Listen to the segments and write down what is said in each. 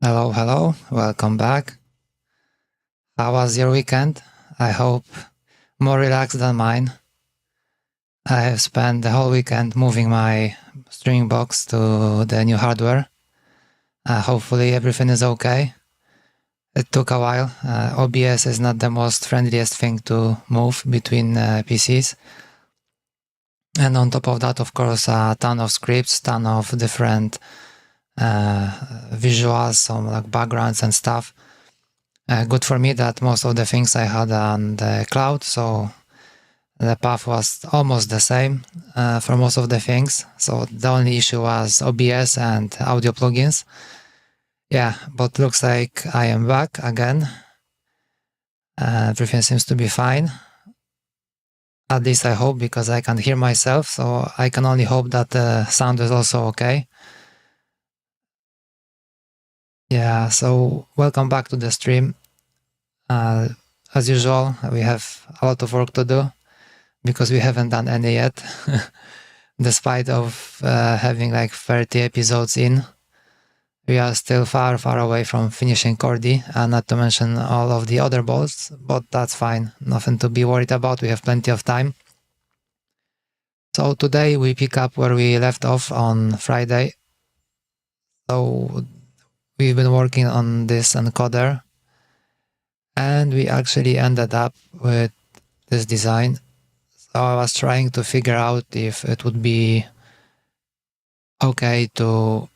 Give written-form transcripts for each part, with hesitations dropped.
Hello, hello, welcome back. How was your weekend? I hope more relaxed than mine. I have spent the whole weekend moving my streaming box to the new hardware. Hopefully everything is okay. It took a while. OBS is not the most friendliest thing to move between PCs. And on top of that, of course, a ton of scripts, ton of different visuals, some like backgrounds and stuff. Good for me that most of the things I had on the cloud, so the path was almost the same for most of the things. So the only issue was OBS and audio plugins. Yeah, but looks like I am back again. Everything seems to be fine. At least I hope, because I can hear myself, so I can only hope that the sound is also okay. Yeah, so welcome back to the stream. As usual, we have a lot of work to do because we haven't done any yet, despite of having like 30 episodes in. We are still far, far away from finishing Chordie, not to mention all of the other boats, but that's fine. Nothing to be worried about. We have plenty of time. So today we pick up where we left off on Friday. So we've been working on this encoder, and we actually ended up with this design. So I was trying to figure out if it would be okay to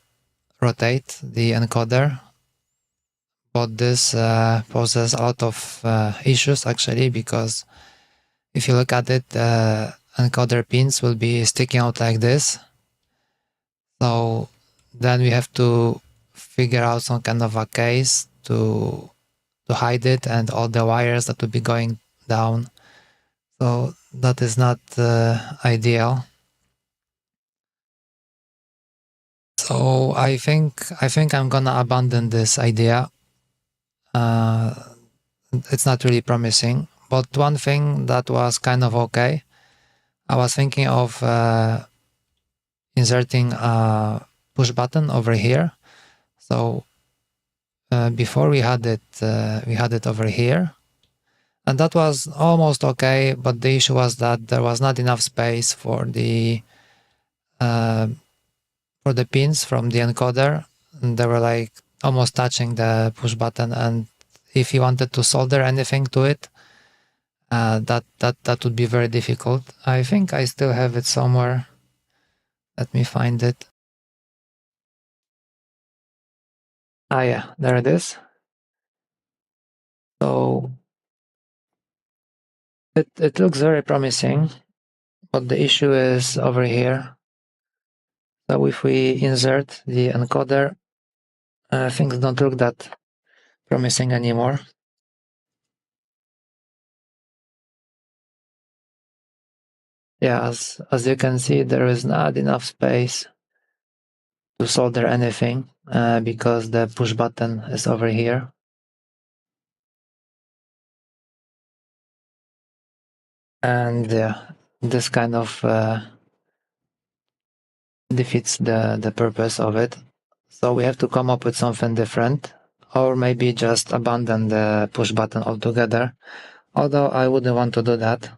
rotate the encoder, but this poses a lot of issues actually, because if you look at it, encoder pins will be sticking out like this. So then we have to figure out some kind of a case to hide it and all the wires that will be going down. So that is not ideal. So I think I'm gonna abandon this idea. It's not really promising. But one thing that was kind of okay, I was thinking of inserting a push button over here. So before we had it over here, and that was almost okay. But the issue was that there was not enough space for the pins from the encoder. And they were like almost touching the push button, and if you wanted to solder anything to it, that would be very difficult. I think I still have it somewhere. Let me find it. Ah, yeah, there it is. So it looks very promising, but the issue is over here. So if we insert the encoder, things don't look that promising anymore. Yeah, as you can see, there is not enough space to solder anything because the push button is over here. And yeah, this kind of defeats the purpose of it. So we have to come up with something different, or maybe just abandon the push button altogether. Although I wouldn't want to do that.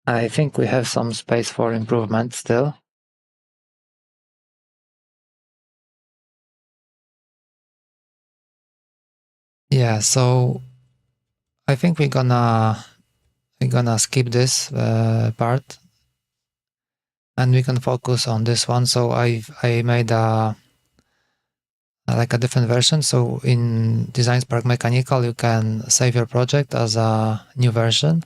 I think we have some space for improvement still. Yeah, so I think we're gonna skip this part, and we can focus on this one. So I made a like a different version. So in Design Spark Mechanical, you can save your project as a new version.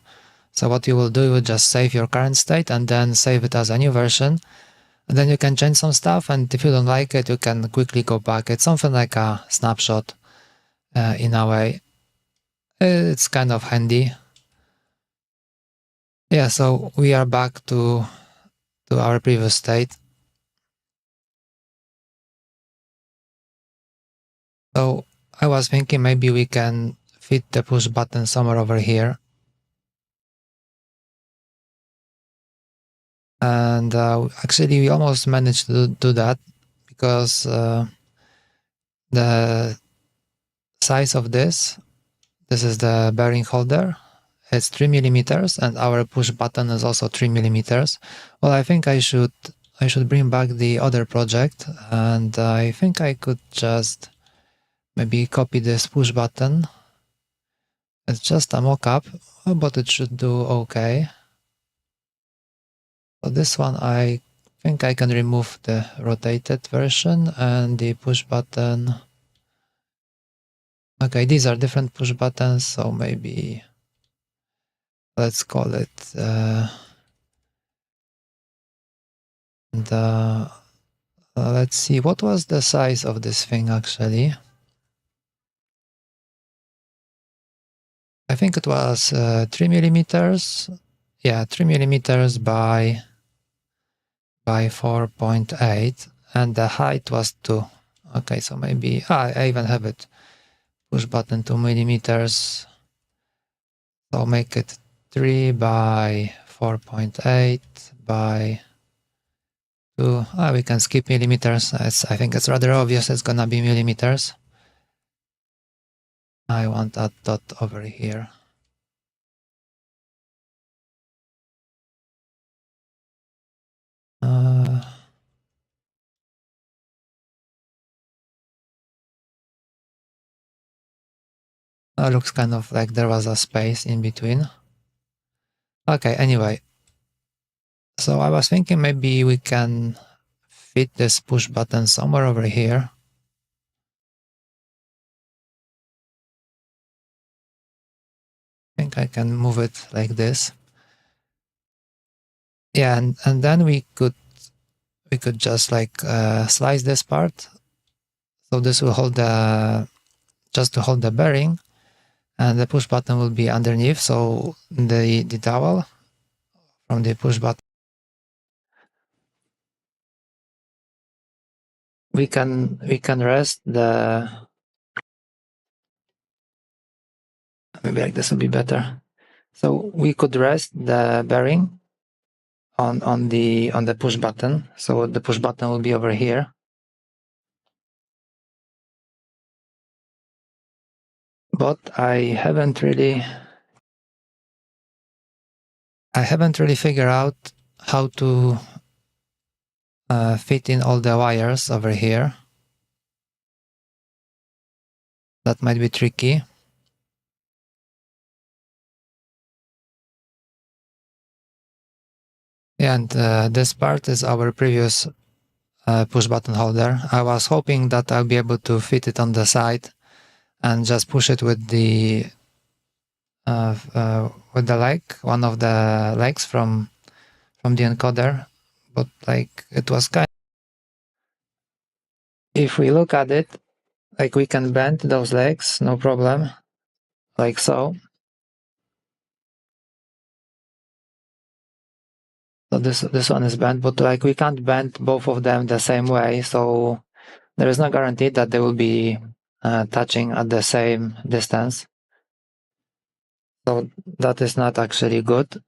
So what you will do, you will just save your current state and then save it as a new version. And then you can change some stuff, and if you don't like it, you can quickly go back. It's something like a snapshot in a way. It's kind of handy. Yeah, so we are back to our previous state. So I was thinking maybe we can fit the push button somewhere over here. And actually we almost managed to do that, because the size of this is the bearing holder. It's 3 millimeters, and our push button is also 3 millimeters. Well, I think I should bring back the other project, and I think I could just maybe copy this push button. It's just a mock-up, but it should do okay. So this one, I think I can remove the rotated version and the push button. Okay, these are different push buttons, so maybe let's call it let's see, what was the size of this thing actually? I think it was 3 millimeters. Yeah, 3 millimeters by 4.8, and the height was 2. Okay, so maybe I even have it. Push button 2 millimeters. So make it 3 by 4.8 by 2. We can skip millimeters. I think it's rather obvious it's gonna be millimeters. I want that dot over here. Looks kind of like there was a space in between. Okay, anyway. So I was thinking maybe we can fit this push button somewhere over here. I think I can move it like this. Yeah, and then we could just like slice this part. So this will hold just to hold the bearing, and the push button will be underneath. So the dowel from the push button, we can rest the, maybe like this will be better. So we could rest the bearing on the push button. So the push button will be over here. But I haven't really figured out how to fit in all the wires over here. That might be tricky. Yeah, and this part is our previous push button holder. I was hoping that I'll be able to fit it on the side and just push it with the leg, one of the legs from the encoder, but like it was kind. If we look at it, like we can bend those legs, no problem, like so. So this one is bent, but like we can't bend both of them the same way, so there is no guarantee that they will be touching at the same distance. So that is not actually good.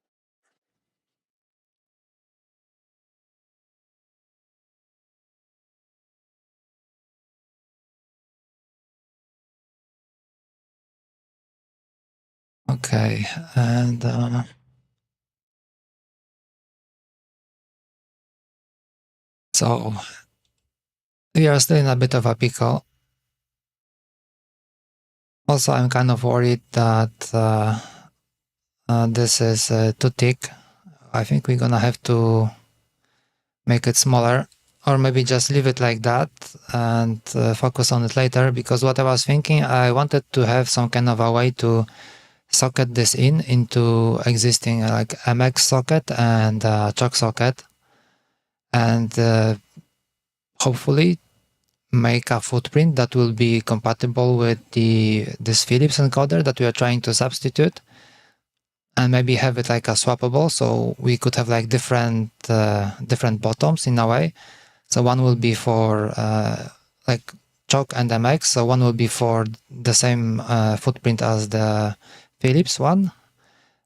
Okay, and so we are still in a bit of a pickle. Also, I'm kind of worried that this is too thick. I think we're gonna have to make it smaller, or maybe just leave it like that and focus on it later, because what I was thinking, I wanted to have some kind of a way to socket this into existing like MX socket and choke socket, and hopefully make a footprint that will be compatible with this Philips encoder that we are trying to substitute, and maybe have it like a swappable, so we could have like different bottoms in a way. So one will be for like choke and MX, so one will be for the same footprint as the Philips one,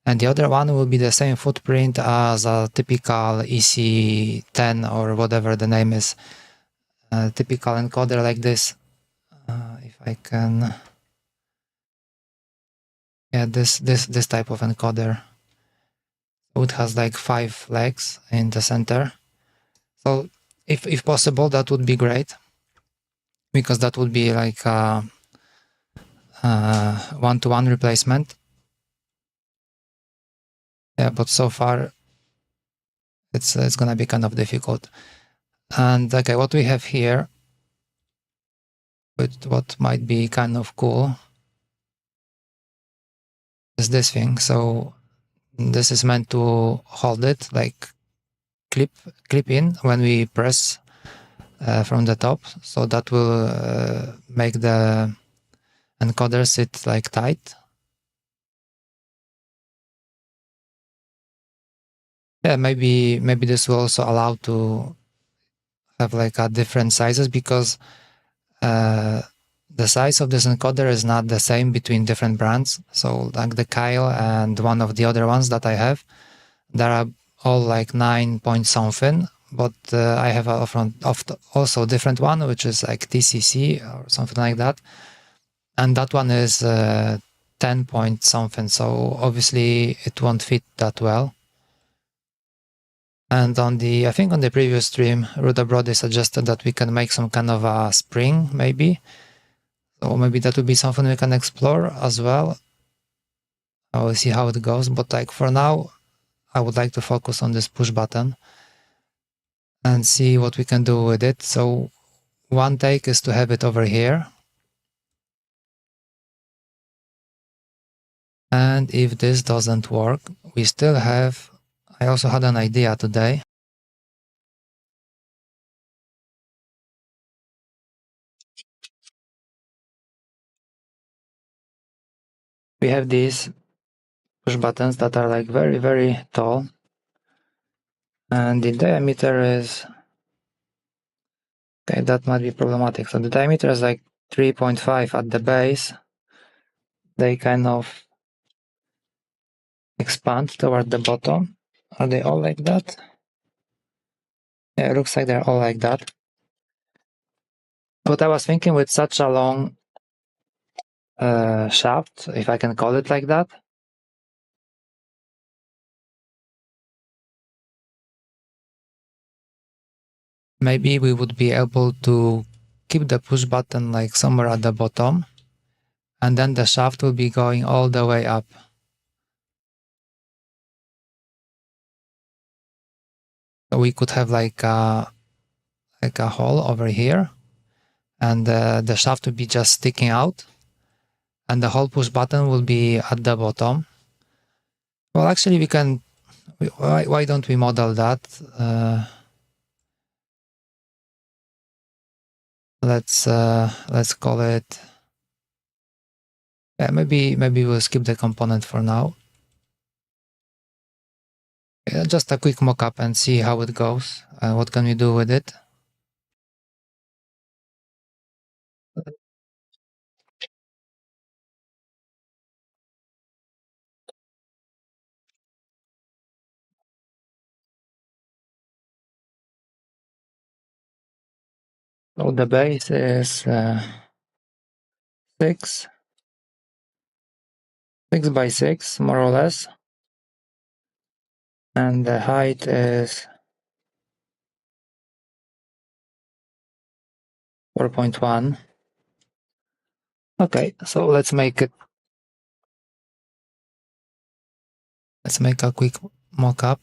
and the other one will be the same footprint as a typical EC10 or whatever the name is, typical encoder like this. if I can, yeah, this type of encoder. So it has like 5 legs in the center. So if possible, that would be great, because that would be like a one-to-one replacement. Yeah, but so far it's gonna be kind of difficult. And okay, what we have here, with what might be kind of cool, is this thing. So this is meant to hold it, like clip in when we press from the top. So that will make the encoder sit like tight. Yeah, maybe this will also allow to have like a different sizes, because the size of this encoder is not the same between different brands. So like the Kyle and one of the other ones that I have, there are all like 9 point something, but I have also different one, which is like TCC or something like that. And that one is 10 point something. So obviously it won't fit that well. And I think on the previous stream, Ruda Brody suggested that we can make some kind of a spring, maybe. So maybe that would be something we can explore as well. I will see how it goes. But like for now, I would like to focus on this push button and see what we can do with it. So one take is to have it over here. And if this doesn't work, we still have, I also had an idea today. We have these push buttons that are like very, very tall. And the diameter is, okay, that might be problematic. So the diameter is like 3.5 at the base. They kind of expand toward the bottom. Are they all like that? Yeah, it looks like they're all like that. But I was thinking, with such a long shaft, if I can call it like that, maybe we would be able to keep the push button like somewhere at the bottom, and then the shaft will be going all the way up. So we could have like a hole over here, and the shaft will be just sticking out, and the whole push button will be at the bottom. Well, actually, we can. Why don't we model that? Let's call it. Yeah, maybe we'll skip the component for now. Yeah, just a quick mockup and see how it goes. What can we do with it? So the base is 6 by 6, more or less, and the height is 4.1. Okay, so let's make it. Let's make a quick mockup.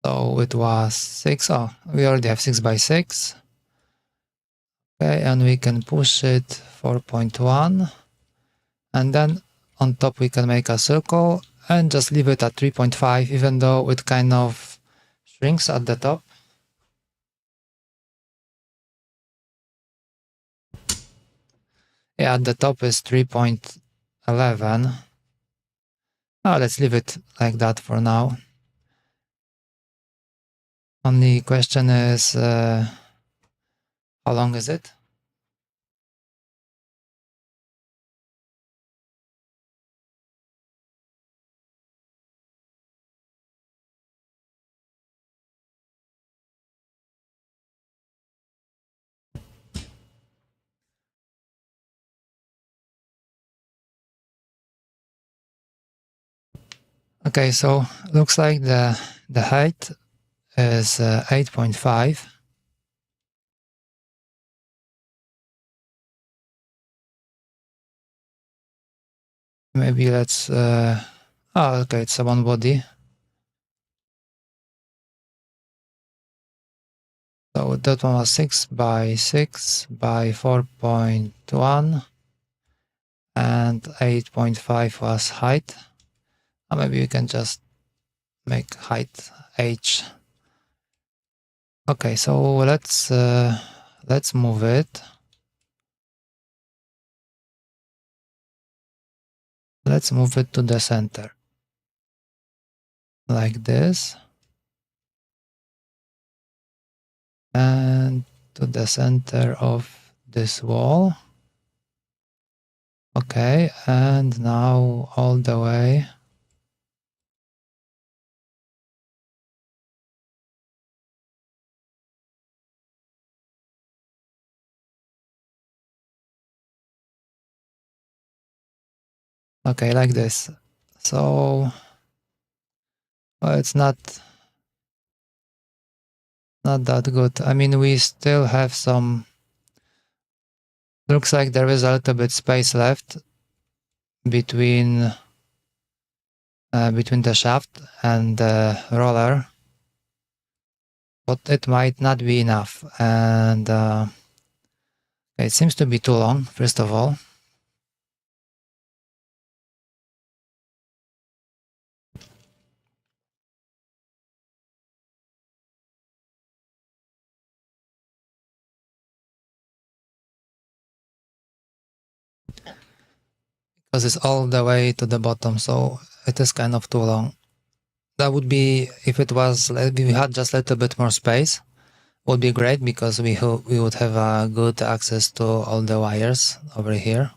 So it was 6. Oh, we already have 6 by 6. Okay, and we can push it 4.1. And then on top we can make a circle and just leave it at 3.5, even though it kind of shrinks at the top. Yeah, at the top is 3.11. Oh, let's leave it like that for now. Only question is, how long is it? Okay, so looks like the height is 8.5. Maybe let's oh, okay, it's a one body. So that one was 6 by 6 by 4.1 and 8.5 was height. Or maybe we can just make height h. Okay, so let's move it. Let's move it to the center. Like this. And to the center of this wall. Okay, and now all the way. Okay, like this. So well, it's not that good. I mean, we still have some. Looks like there is a little bit space left between the shaft and the roller, but it might not be enough. And it seems to be too long. First of all. Because it's all the way to the bottom, so it is kind of too long. That would be, if it was, we had just a little bit more space, would be great, because we would have a good access to all the wires over here.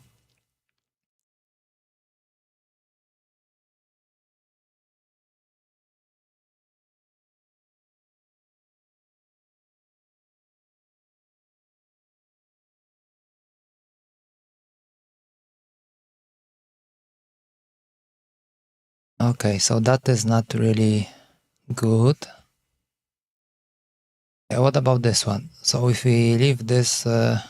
Okay, so that is not really good. Yeah, what about this one? So if we leave this okay,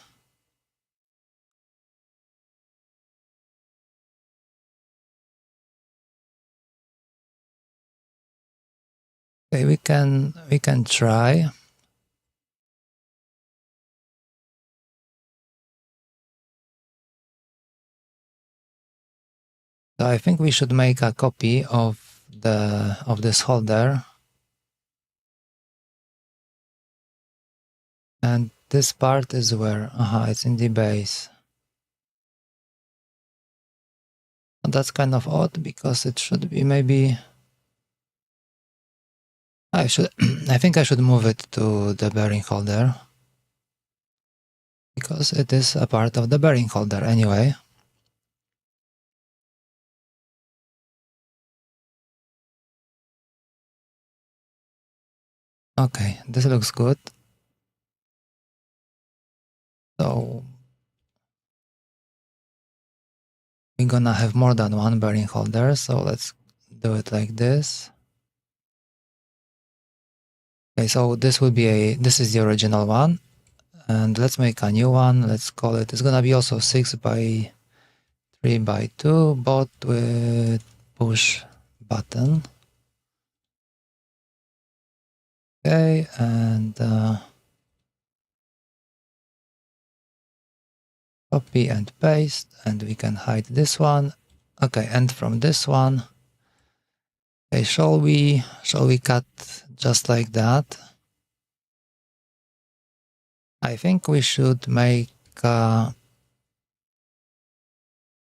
we can try. So I think we should make a copy of this holder. And this part is where? It's in the base. That's kind of odd, because it should be maybe... I think I should move it to the bearing holder, because it is a part of the bearing holder anyway. Okay, this looks good. So we're gonna have more than one bearing holder, so let's do it like this. Okay, so this will be this is the original one, and let's make a new one. Let's call it, it's gonna be also 6 by 3 by 2, but with push button. Okay, and copy and paste, and we can hide this one. Okay, and from this one, okay, shall we cut just like that? I think we should make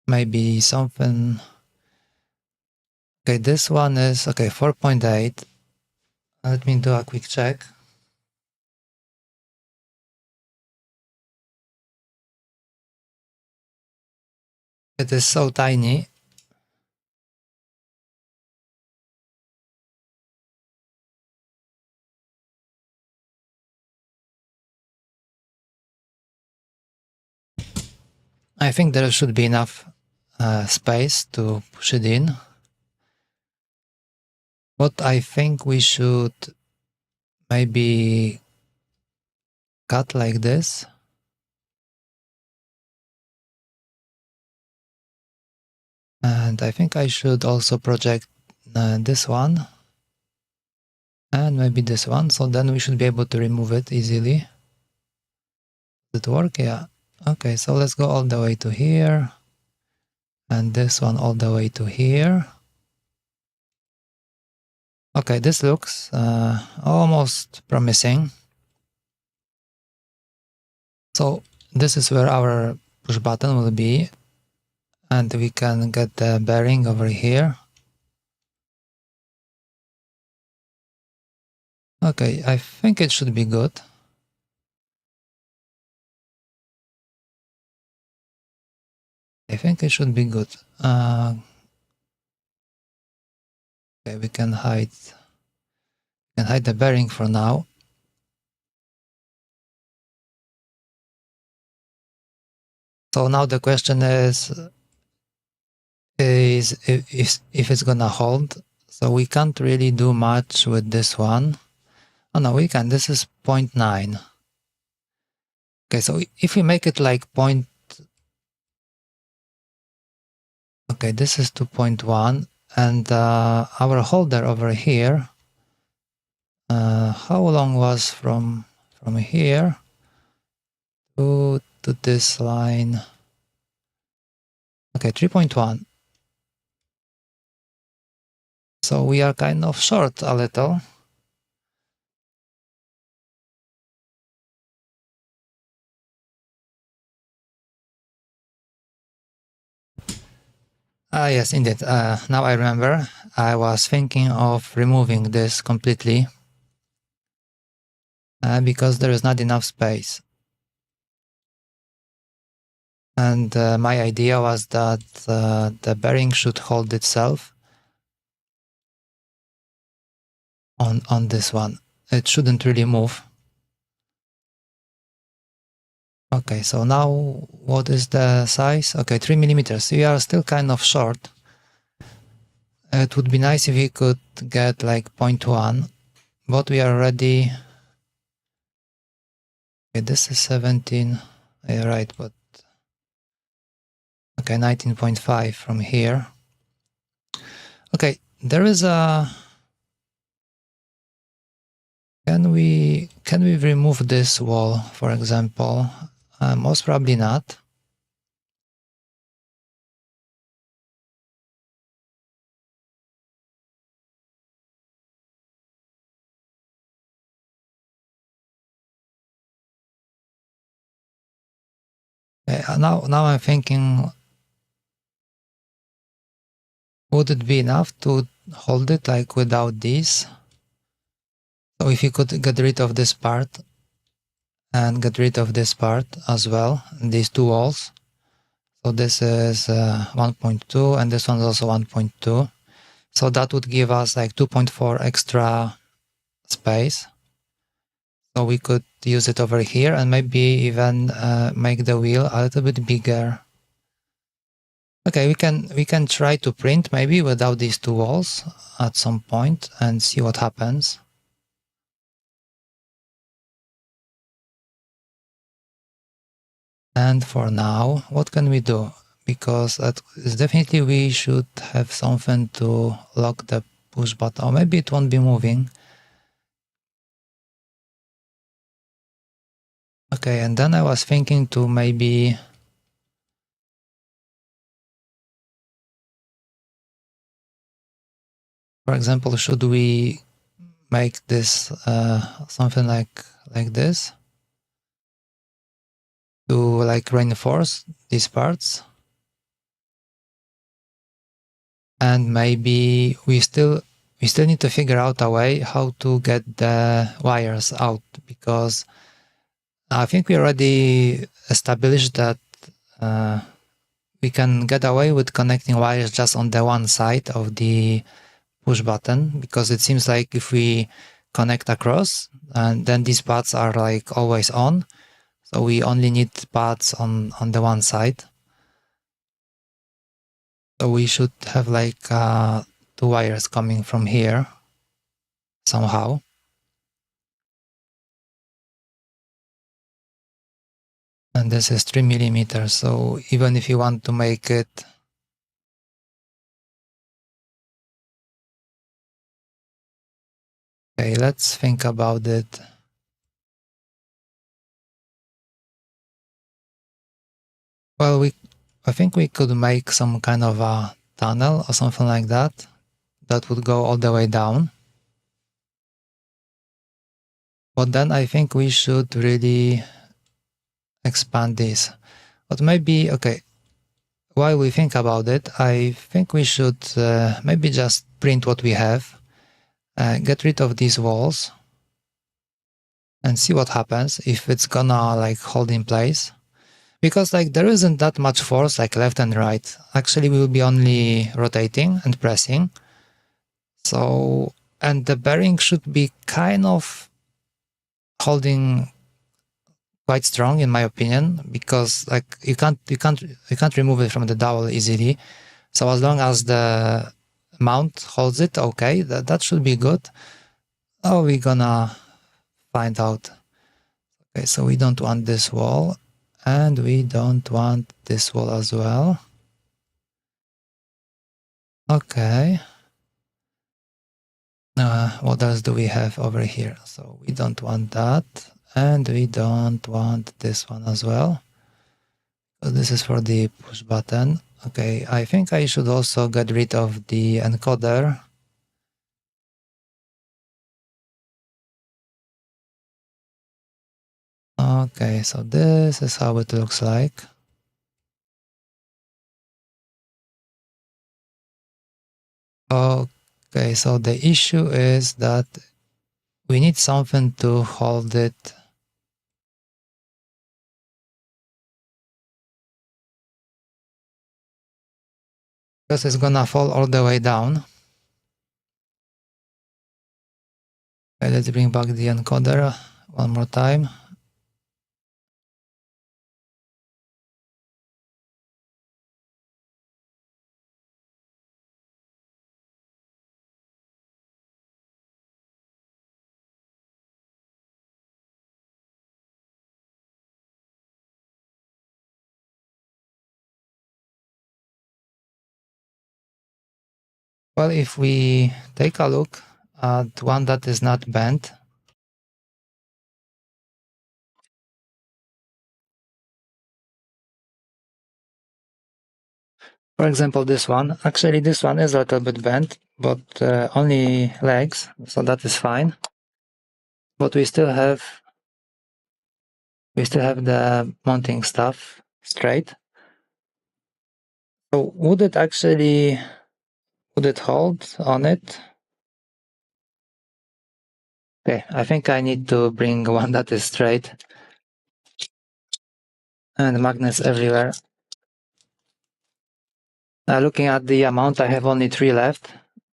maybe something. Okay, this one is okay, 4.8. Let me do a quick check. It is so tiny. I think there should be enough space to push it in. What I think we should maybe cut like this. And I think I should also project this one. And maybe this one. So then we should be able to remove it easily. Does it work? Yeah. Okay, so let's go all the way to here. And this one all the way to here. Okay, this looks almost promising. So this is where our push button will be. And we can get the bearing over here. Okay, I think it should be good. I think it should be good. Okay, we can hide the bearing for now. So now the question is if it's gonna hold. So we can't really do much with this one. Oh no, we can. This is 0.9. Okay, so if we make it like okay, this is 2.1, and our holder over here, how long was from here to this line? Okay, 3.1. So we are kind of short a little. Yes, indeed. Now I remember. I was thinking of removing this completely because there is not enough space. And my idea was that the bearing should hold itself on this one. It shouldn't really move. Okay, so now what is the size? Okay, 3 millimeters. We are still kind of short. It would be nice if we could get like 0.1, but we are already... Okay, this is 17. Yeah, right, but... Okay, 19.5 from here. Okay, there is a... Can we remove this wall, for example? Most probably not. Now I'm thinking, would it be enough to hold it like without these? So if you could get rid of this part and get rid of this part as well, these two walls. So this is 1.2 and this one is also 1.2. So that would give us like 2.4 extra space. So we could use it over here and maybe even make the wheel a little bit bigger. Okay, we can try to print maybe without these two walls at some point and see what happens. And for now, what can we do? Because definitely we should have something to lock the push button, or maybe it won't be moving. Okay, and then I was thinking to maybe... For example, should we make this something like this to like reinforce these parts? And maybe we still need to figure out a way how to get the wires out, because I think we already established that we can get away with connecting wires just on the one side of the push button, because it seems like if we connect across, and then these pads are like always on, so we only need pads on the one side. So we should have like two wires coming from here. somehow. And this is 3 millimeters, so even if you want to make it okay, let's think about it. Well, I think we could make some kind of a tunnel or something like that that would go all the way down. But then I think we should really expand this. But maybe, okay, while we think about it, I think we should maybe just print what we have, get rid of these walls, and see what happens if it's gonna like hold in place. Because like there isn't that much force like left and right. Actually, we will be only rotating and pressing. So, and the bearing should be kind of holding quite strong in my opinion, because like you can't remove it from the dowel easily. So as long as the mount holds it, okay, that should be good. Oh, we're gonna find out. Okay, so we don't want this wall, and we don't want this wall as well. Okay. What else do we have over here? So we don't want that, and we don't want this one as well. So this is for the push button. Okay, I think I should also get rid of the encoder. Okay, so this is how it looks like. Okay, so the issue is that we need something to hold it. Because it's gonna fall all the way down. Okay, let's bring back the encoder one more time. Well, if we take a look at one that is not bent, for example, this one, actually this one is a little bit bent, but only legs, so that is fine. But we still have the mounting stuff straight. So would it hold on it? Okay, I think I need to bring one that is straight. And magnets everywhere. Looking at the amount, I have only 3 left.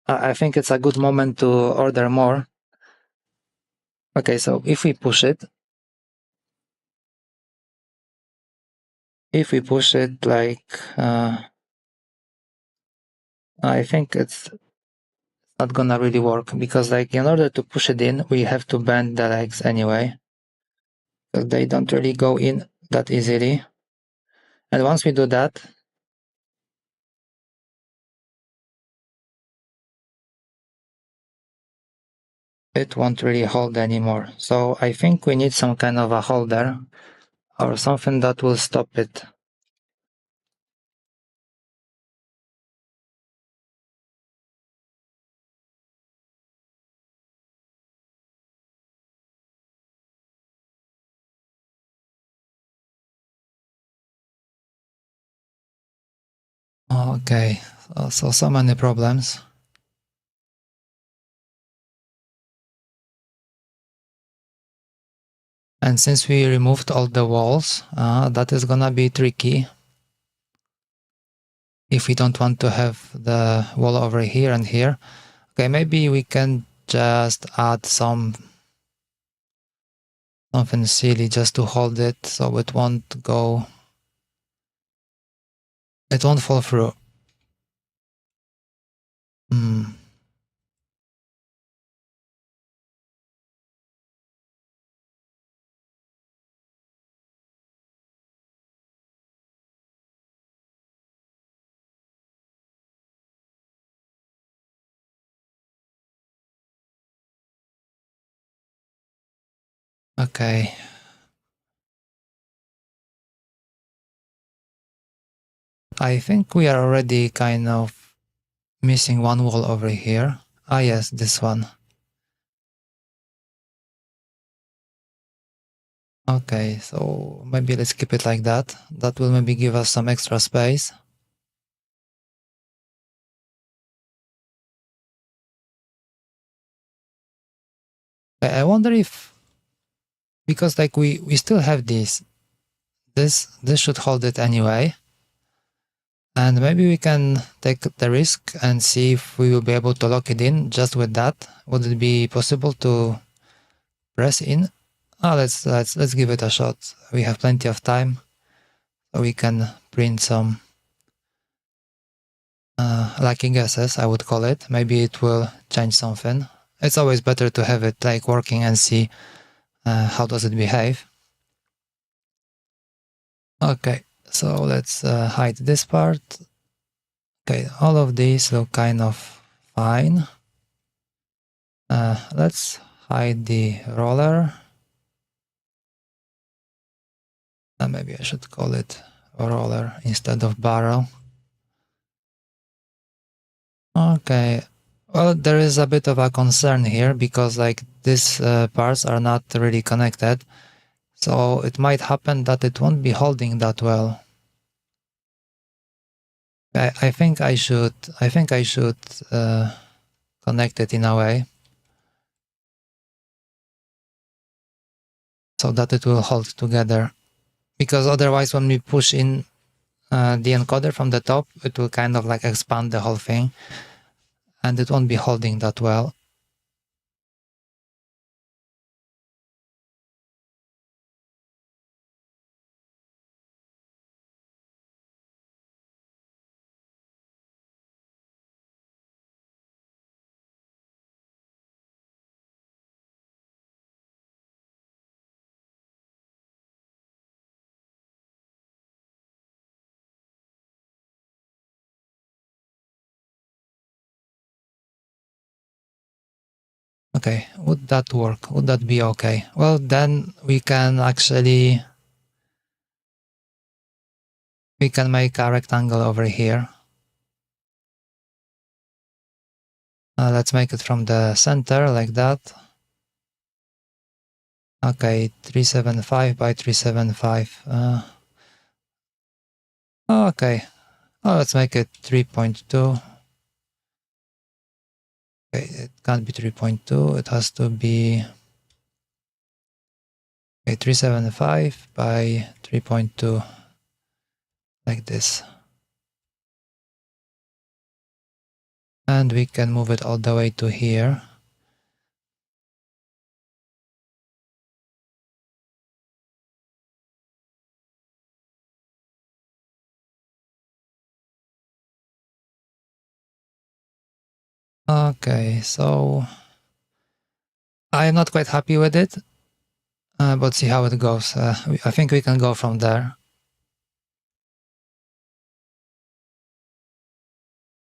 I think it's a good moment to order more. Okay, so if we push it like, I think it's not gonna really work, because like in order to push it in, we have to bend the legs anyway, because they don't really go in that easily. And once we do that, it won't really hold anymore. So I think we need some kind of a holder or something that will stop it. Okay, so many problems. And since we removed all the walls, that is gonna be tricky. If we don't want to have the wall over here and here. Okay, maybe we can just add something silly just to hold it so it won't fall through. Okay. I think we are already kind of missing one wall over here. Ah, yes, this one. Okay, so maybe let's keep it like that. That will maybe give us some extra space. I wonder if, because like we still have this should hold it anyway. And maybe we can take the risk and see if we will be able to lock it in just with that. Would it be possible to press in? Oh, let's give it a shot. We have plenty of time, so we can print some lucky guesses, I would call it. Maybe it will change something. It's always better to have it like working and see how does it behave. Okay, so let's hide this part. Okay, all of these look kind of fine. Let's hide the roller. Maybe I should call it roller instead of barrel. Okay, well, there is a bit of a concern here because like these parts are not really connected. So it might happen that it won't be holding that well. I think I should connect it in a way so that it will hold together. Because otherwise when we push in the encoder from the top, it will kind of like expand the whole thing and it won't be holding that well. Okay, would that work? Would that be okay? Well, then we can actually make a rectangle over here. Let's make it from the center like that. Okay, 375 by 375. Okay, let's make it 3.2. Okay, it can't be 3.2. It has to be 375 by 3.2, like this. And we can move it all the way to here. Okay, so I'm not quite happy with it, but see how it goes. I think we can go from there.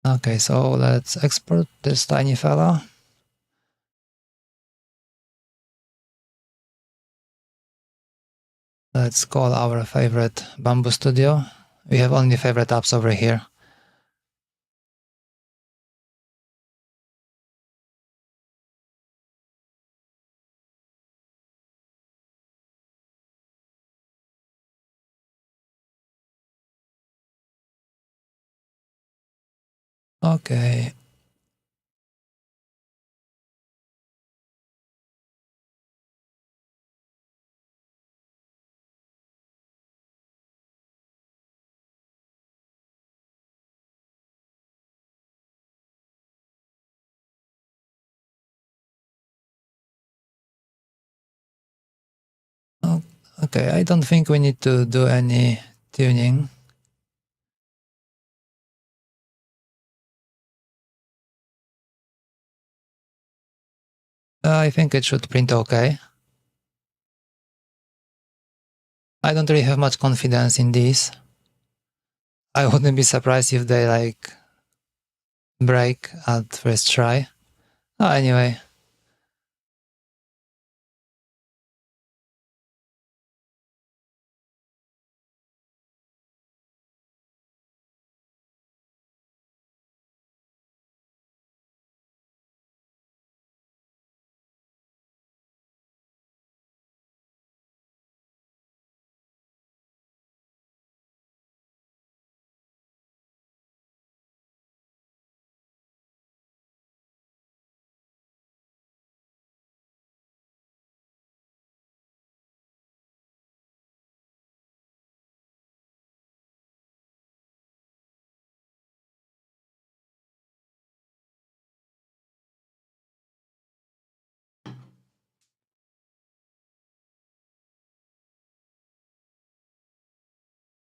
Okay, so let's export this tiny fella. Let's call our favorite Bamboo Studio. We have only favorite apps over here. Okay. Okay, I don't think we need to do any tuning. I think it should print okay. I don't really have much confidence in these. I wouldn't be surprised if they like break at first try. Anyway.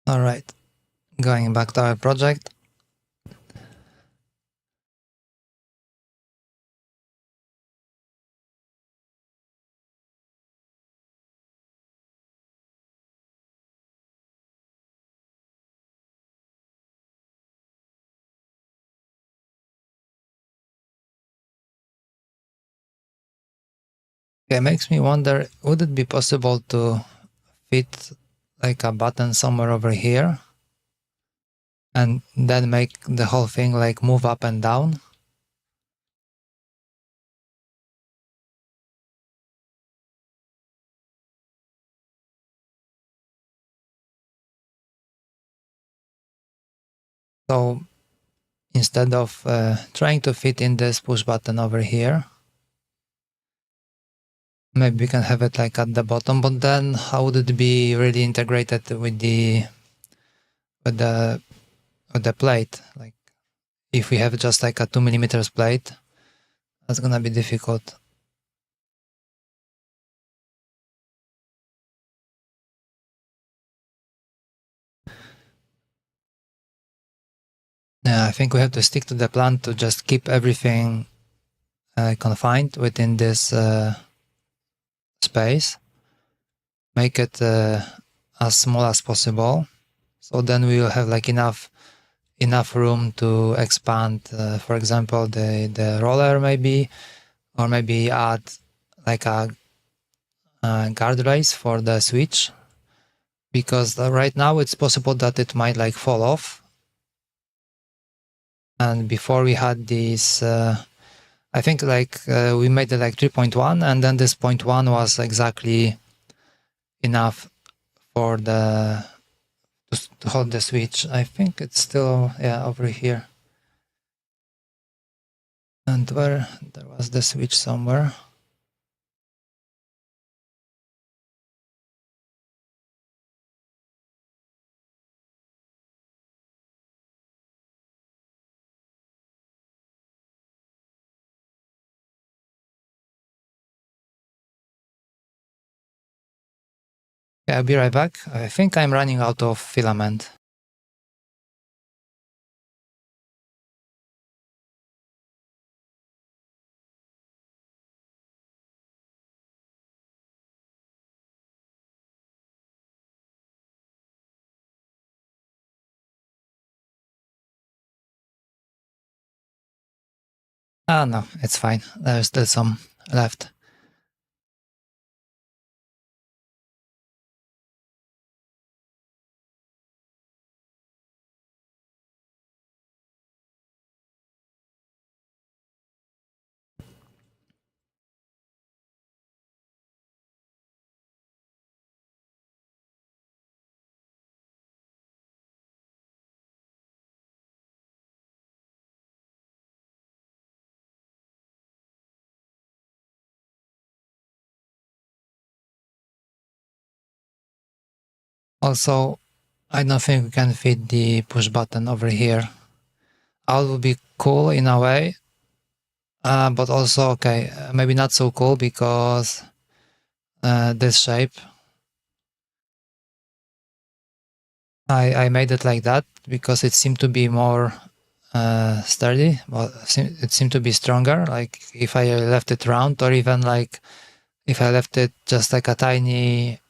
All right, going back to our project. It makes me wonder, would it be possible to fit like a button somewhere over here and then make the whole thing like move up and down? So instead of trying to fit in this push button over here, maybe we can have it like at the bottom, but then how would it be really integrated with with the the plate? Like if we have just like a 2mm plate, that's gonna be difficult. Yeah, I think we have to stick to the plan to just keep everything confined within this space, make it as small as possible. So then we will have like enough room to expand, for example, the roller maybe, or maybe add like a guardrails for the switch, because right now it's possible that it might like fall off. And before we had these, I think like we made it like 3.1, and then this 0.1 was exactly enough for the to hold the switch. I think it's still, yeah, over here. And where there was the switch somewhere. Yeah, I'll be right back. I think I'm running out of filament. Ah, no, it's fine. There's still some left. Also, I don't think we can fit the push button over here. That would be cool in a way, but also, okay, maybe not so cool because this shape, I made it like that because it seemed to be more sturdy. Well, it seemed to be stronger. Like if I left it round, or even like if I left it just like a tiny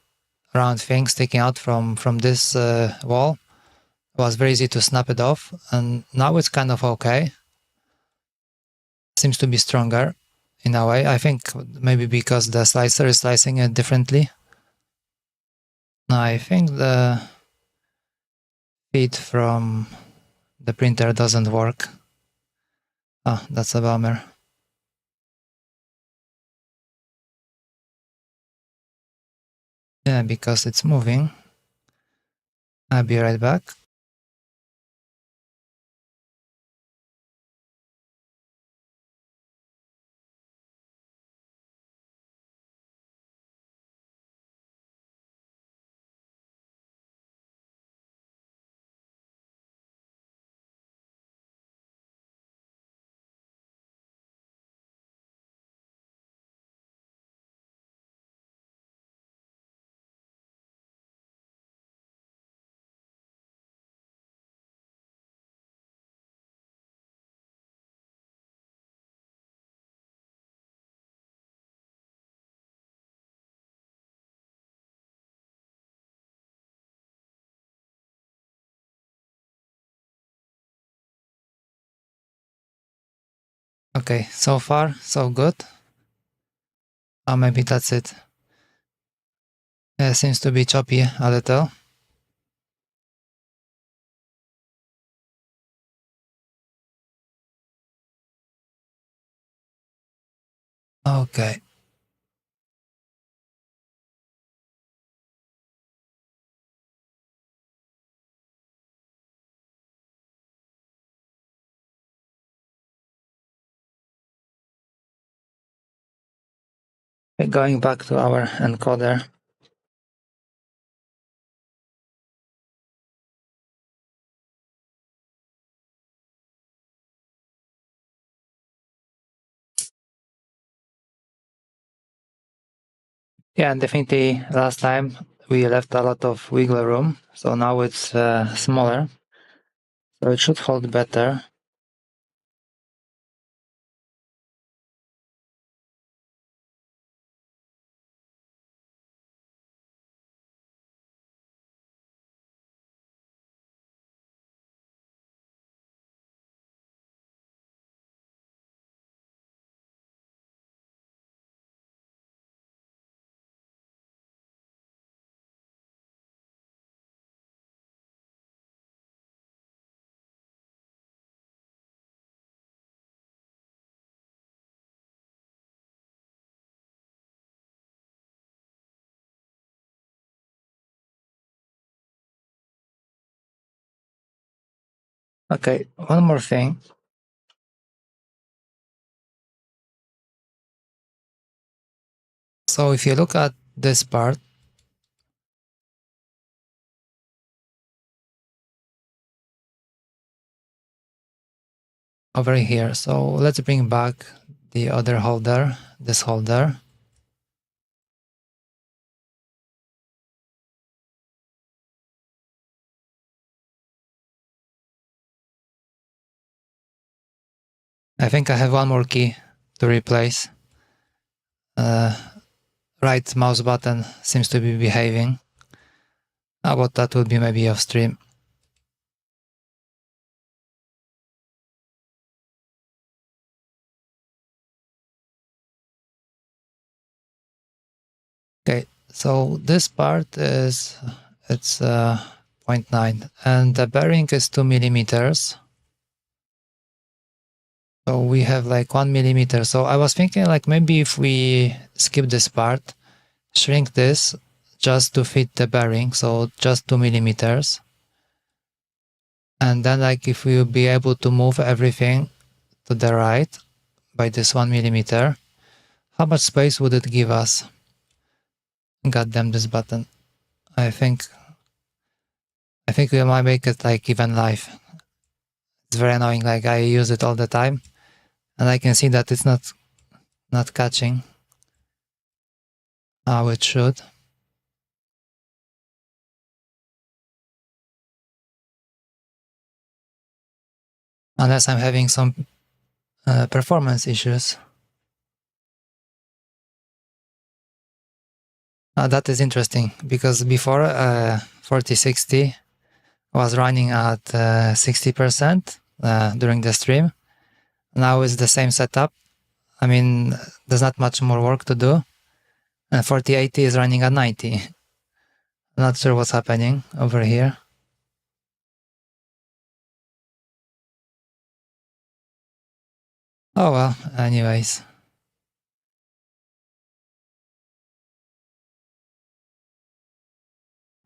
round thing sticking out from this wall, it was very easy to snap it off. And now it's kind of okay. Seems to be stronger in a way. I think maybe because the slicer is slicing it differently. I think the feed from the printer doesn't work. Oh, that's a bummer. Yeah, because it's moving. I'll be right back. Okay, so far, so good. Oh, maybe that's it. It seems to be choppy a little. Okay. Going back to our encoder. Yeah, and definitely last time we left a lot of wiggle room, so now it's smaller, so it should hold better. Okay, one more thing. So if you look at this part, over here, so let's bring back the other holder, this holder. I think I have one more key to replace. Right mouse button seems to be behaving. But that would be maybe off stream. Okay, so this part is, it's 0.9 and the bearing is 2 millimeters. So we have like 1 millimeter. So I was thinking like maybe if we skip this part, shrink this just to fit the bearing, so just 2 millimeters. And then like if we will be able to move everything to the right by this 1 millimeter, how much space would it give us? God damn this button. I think we might make it like even live. It's very annoying, like I use it all the time and I can see that it's not catching how it should. Unless I'm having some performance issues. That is interesting because before 4060 was running at 60% during the stream. Now it's the same setup. I mean, there's not much more work to do. And 4080 is running at 90. Not sure what's happening over here. Oh well, anyways.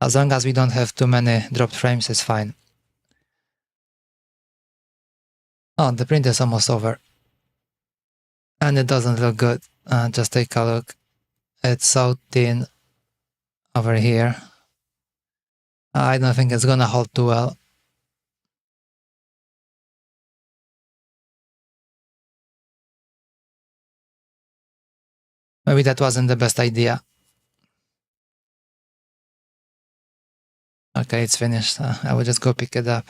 As long as we don't have too many dropped frames, it's fine. Oh, the print is almost over. And it doesn't look good. Just take a look. It's so thin over here. I don't think it's gonna hold too well. Maybe that wasn't the best idea. Okay, it's finished. I will just go pick it up.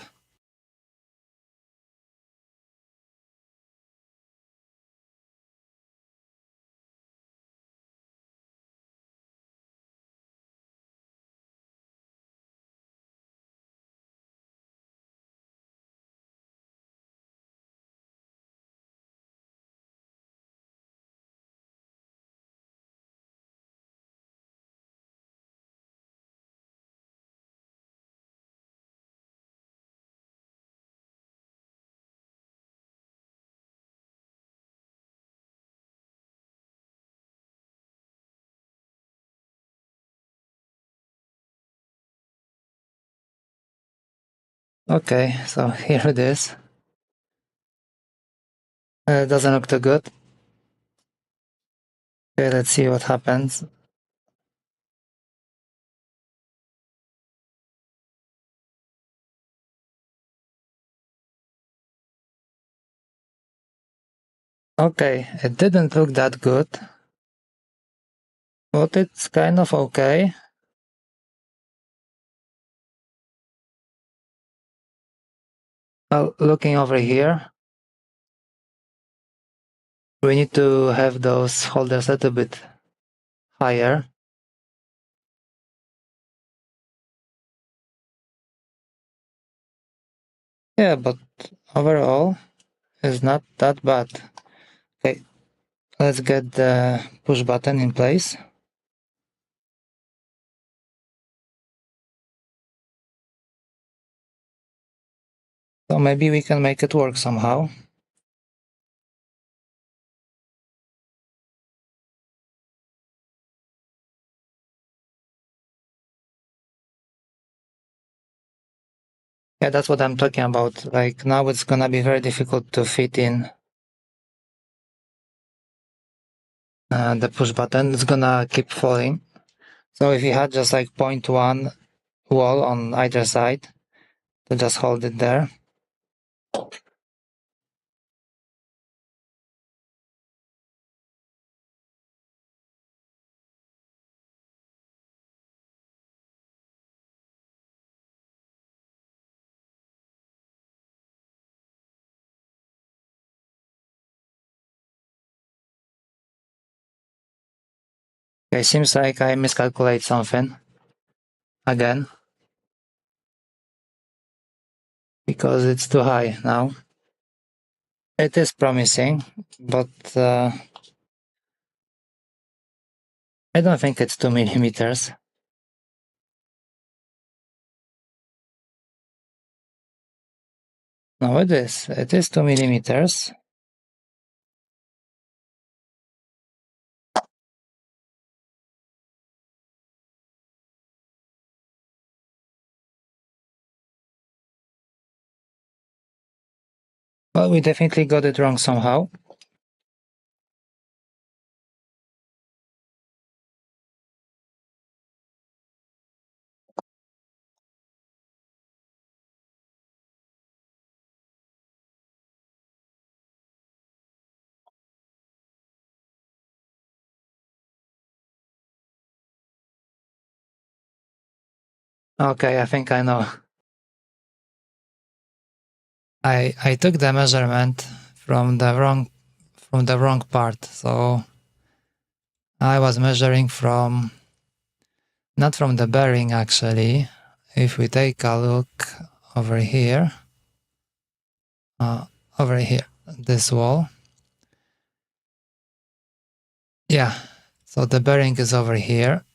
Okay, so here it is. It doesn't look too good. Okay, let's see what happens. Okay, it didn't look that good, but it's kind of okay. Well, looking over here, we need to have those holders a little bit higher. Yeah, but overall, it's not that bad. Okay, let's get the push button in place. So maybe we can make it work somehow. Yeah, that's what I'm talking about. Like now it's gonna be very difficult to fit in the push button. It's gonna keep falling. So if you had just like 0.1 wall on either side, to just hold it there. Okay, seems like I miscalculate something again because it's too high now. It is promising, but I don't think it's 2 millimeters. No, it is. It is 2 millimeters. Well, we definitely got it wrong somehow. Okay, I think I know. I took the measurement from the wrong part. So I was measuring from not from the bearing actually. If we take a look over here, this wall. Yeah, so the bearing is over here,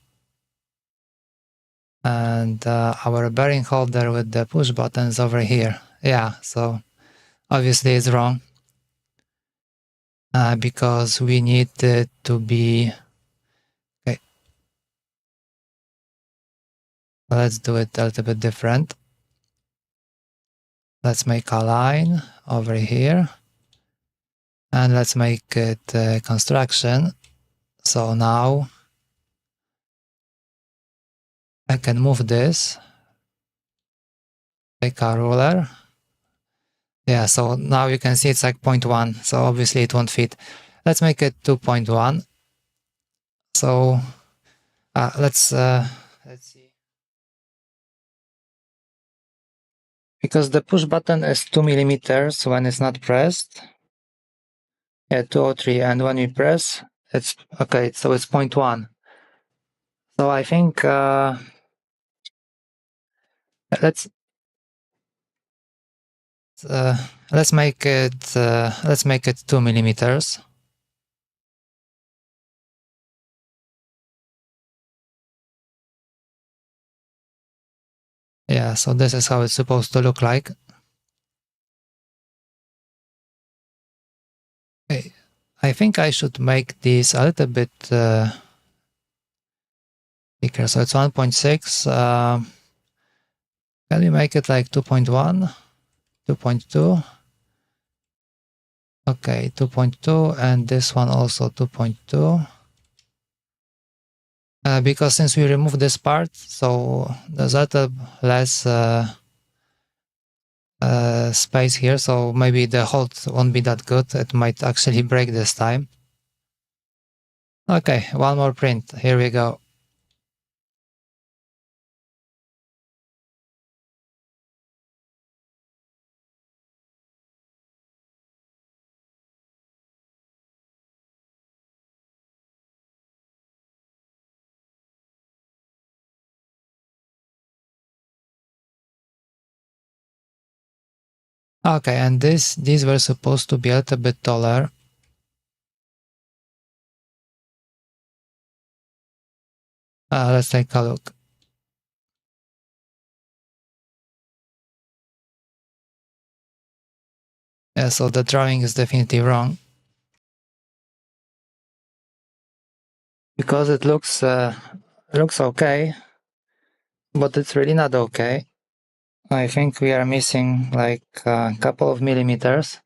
and our bearing holder with the push button is over here. Yeah, so obviously it's wrong because we need it to be. Okay, let's do it a little bit different. Let's make a line over here, and let's make it construction. So now I can move this, take a ruler. Yeah, so now you can see it's like 0.1, so obviously it won't fit. Let's make it 2.1. So let's see. Because the push button is 2 millimeters when it's not pressed. Yeah, 203, and when you press, it's okay, so it's 0.1. So I think let's make it 2 millimeters. Yeah, so this is how it's supposed to look like. Okay. I think I should make this a little bit bigger. So it's 1.6. Can we make it like 2.1, 2.2? Okay, 2.2, and this one also 2.2. Because since we removed this part, so there's a little less space here, so maybe the hold won't be that good. It might actually break this time. Okay, one more print. Here we go. Okay, and these were supposed to be a little bit taller. Let's take a look. Yeah, so the drawing is definitely wrong. Because it looks okay, but it's really not okay. I think we are missing like a couple of millimeters.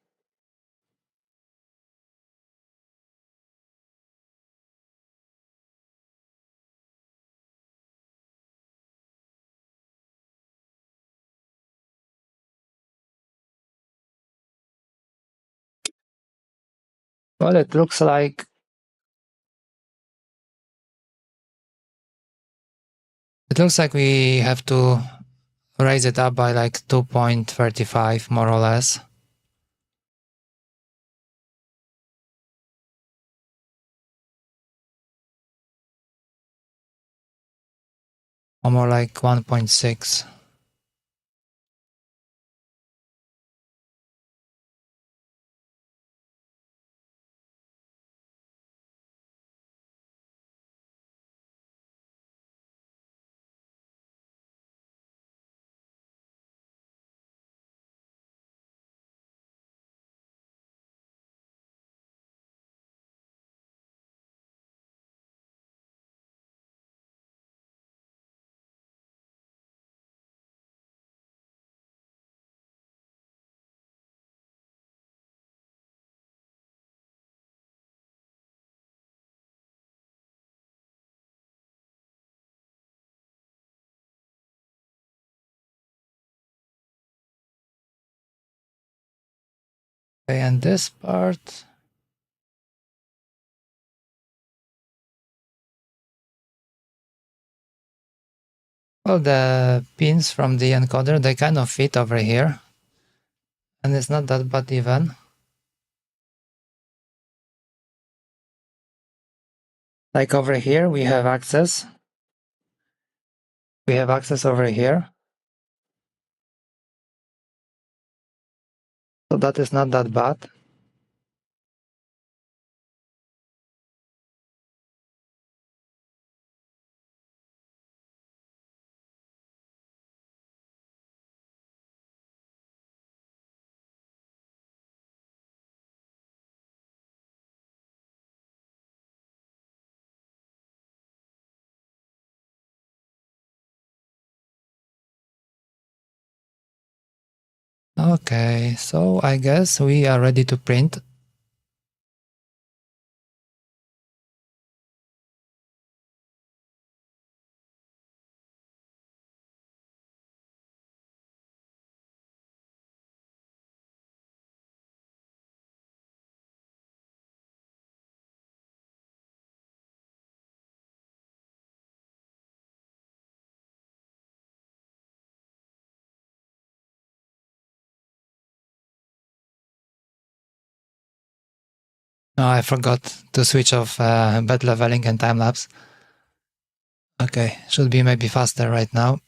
Well, it looks like we have to raise it up by like 2.35 more or less. Or more like 1.6. Okay, and this part, well, the pins from the encoder, they kind of fit over here. And it's not that bad even. Like over here, we have access. We have access over here. So that is not that bad. Okay, so I guess we are ready to print. Oh, I forgot to switch off bed leveling and time lapse. Okay, should be maybe faster right now.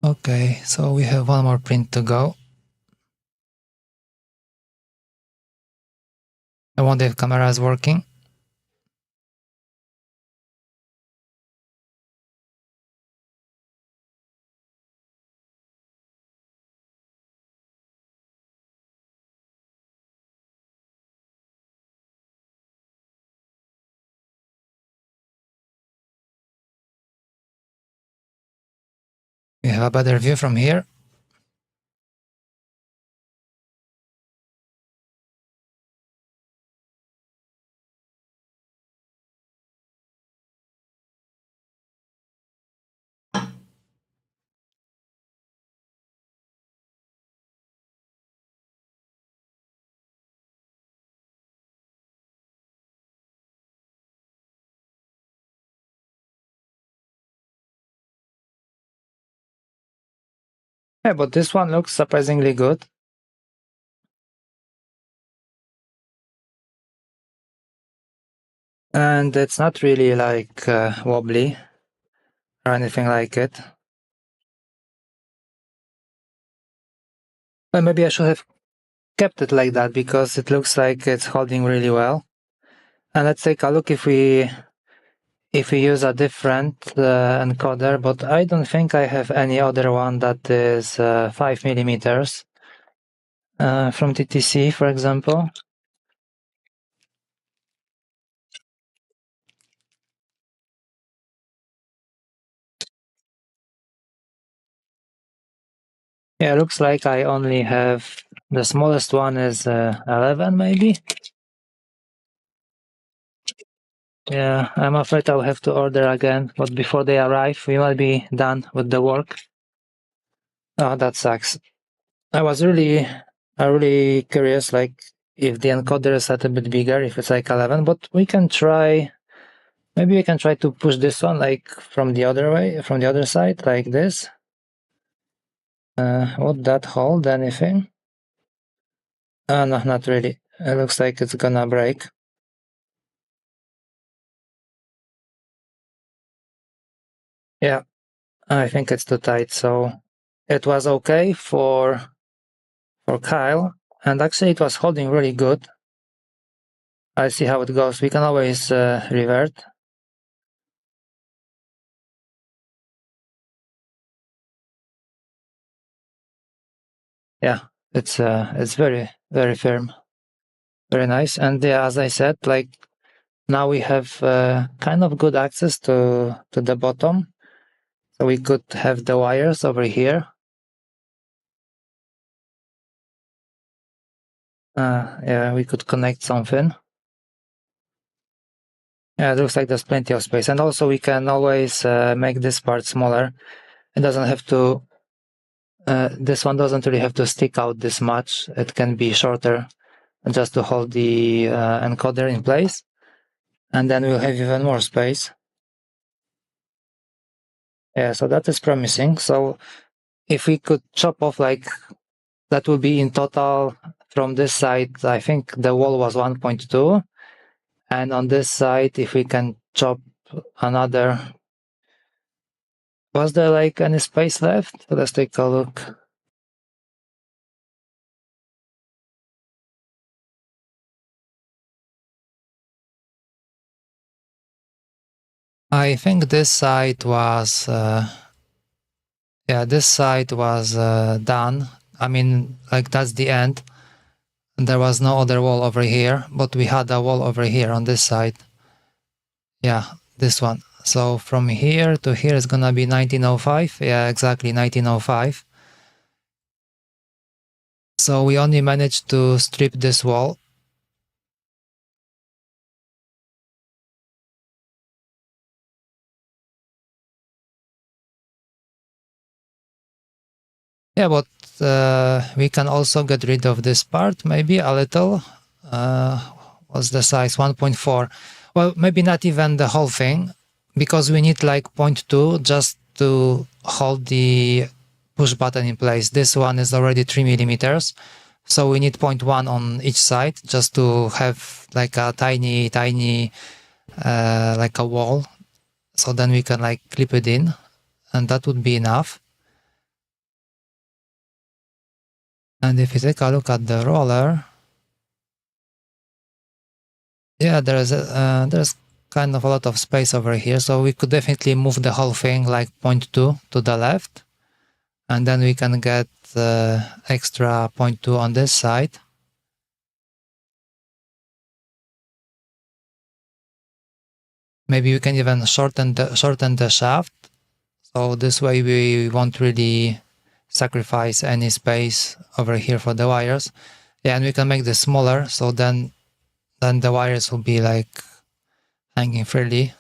Okay, so we have one more print to go. I wonder if camera is working. a better view from here. Yeah, but this one looks surprisingly good. And it's not really like wobbly or anything like it. Well, maybe I should have kept it like that because it looks like it's holding really well. And let's take a look if we use a different encoder, but I don't think I have any other one that is 5 millimeters from TTC, for example. Yeah, looks like I only have the smallest one is 11 maybe. Yeah, I'm afraid I'll have to order again, but before they arrive, we might be done with the work. Oh, that sucks. I was really curious, like, if the encoder is a bit bigger, if it's like 11, but we can try, maybe we can try to push this one, like, from the other way, from the other side, like this. Would that hold anything? No, not really. It looks like it's gonna break. Yeah, I think it's too tight, so it was okay for Kyle, and actually it was holding really good. I see how it goes. We can always revert. Yeah, it's very, very firm, very nice. And yeah, as I said, like, now we have kind of good access to the bottom, so we could have the wires over here. Yeah, we could connect something. Yeah, it looks like there's plenty of space, and also we can always make this part smaller. It doesn't have to. This one doesn't really have to stick out this much. It can be shorter, just to hold the encoder in place, and then we'll have even more space. Yeah, so that is promising. So if we could chop off, like, that would be in total from this side, I think the wall was 1.2, and on this side, if we can chop another, was there like any space left? Let's take a look. I think this side was this side was done. I mean, like, that's the end. There was no other wall over here, but we had a wall over here on this side. Yeah, this one. So from here to here is gonna be 1905. Yeah, exactly 1905. So we only managed to strip this wall. Yeah, but we can also get rid of this part, maybe a little. What's the size? 1.4. Well, maybe not even the whole thing, because we need like 0.2 just to hold the push button in place. This one is already 3 millimeters, so we need 0.1 on each side just to have like a tiny like a wall. So then we can like clip it in, and that would be enough. And if you take a look at the roller, yeah, there's kind of a lot of space over here, so we could definitely move the whole thing like 0.2 to the left, and then we can get extra 0.2 on this side. Maybe we can even shorten the shaft, So this way we won't really sacrifice any space over here for the wires. Yeah, and we can make this smaller, so then the wires will be like hanging freely.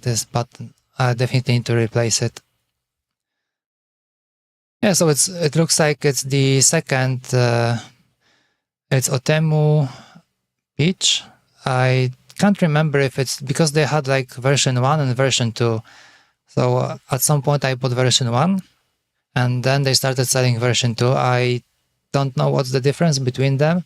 This button, I definitely need to replace it. Yeah, so it looks like it's the second, it's Otemu Peach. I can't remember if it's because they had like version 1 and version 2. So at some point I bought version 1 and then they started selling version 2. I don't know what's the difference between them.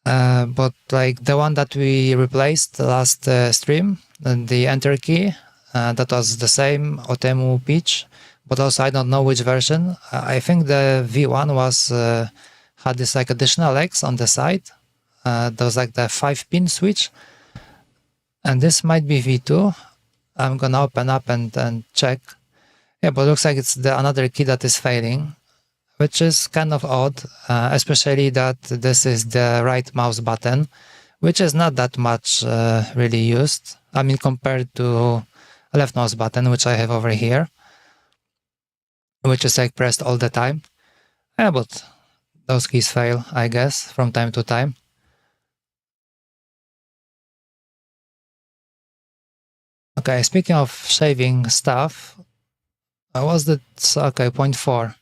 But like the one that we replaced the last stream, the enter key, that was the same Otemu Peach, but also I don't know which version. I think the V1 was had this like additional X on the side. There was like the 5-pin switch, and this might be V2. I'm gonna open up and check. Yeah, but it looks like it's the another key that is failing, which is kind of odd, especially that this is the right mouse button, which is not that much really used. I mean, compared to a left mouse button, which I have over here, which is like pressed all the time. Yeah, but those keys fail, I guess, from time to time. Okay, speaking of shaving stuff, was that, okay, 0.4.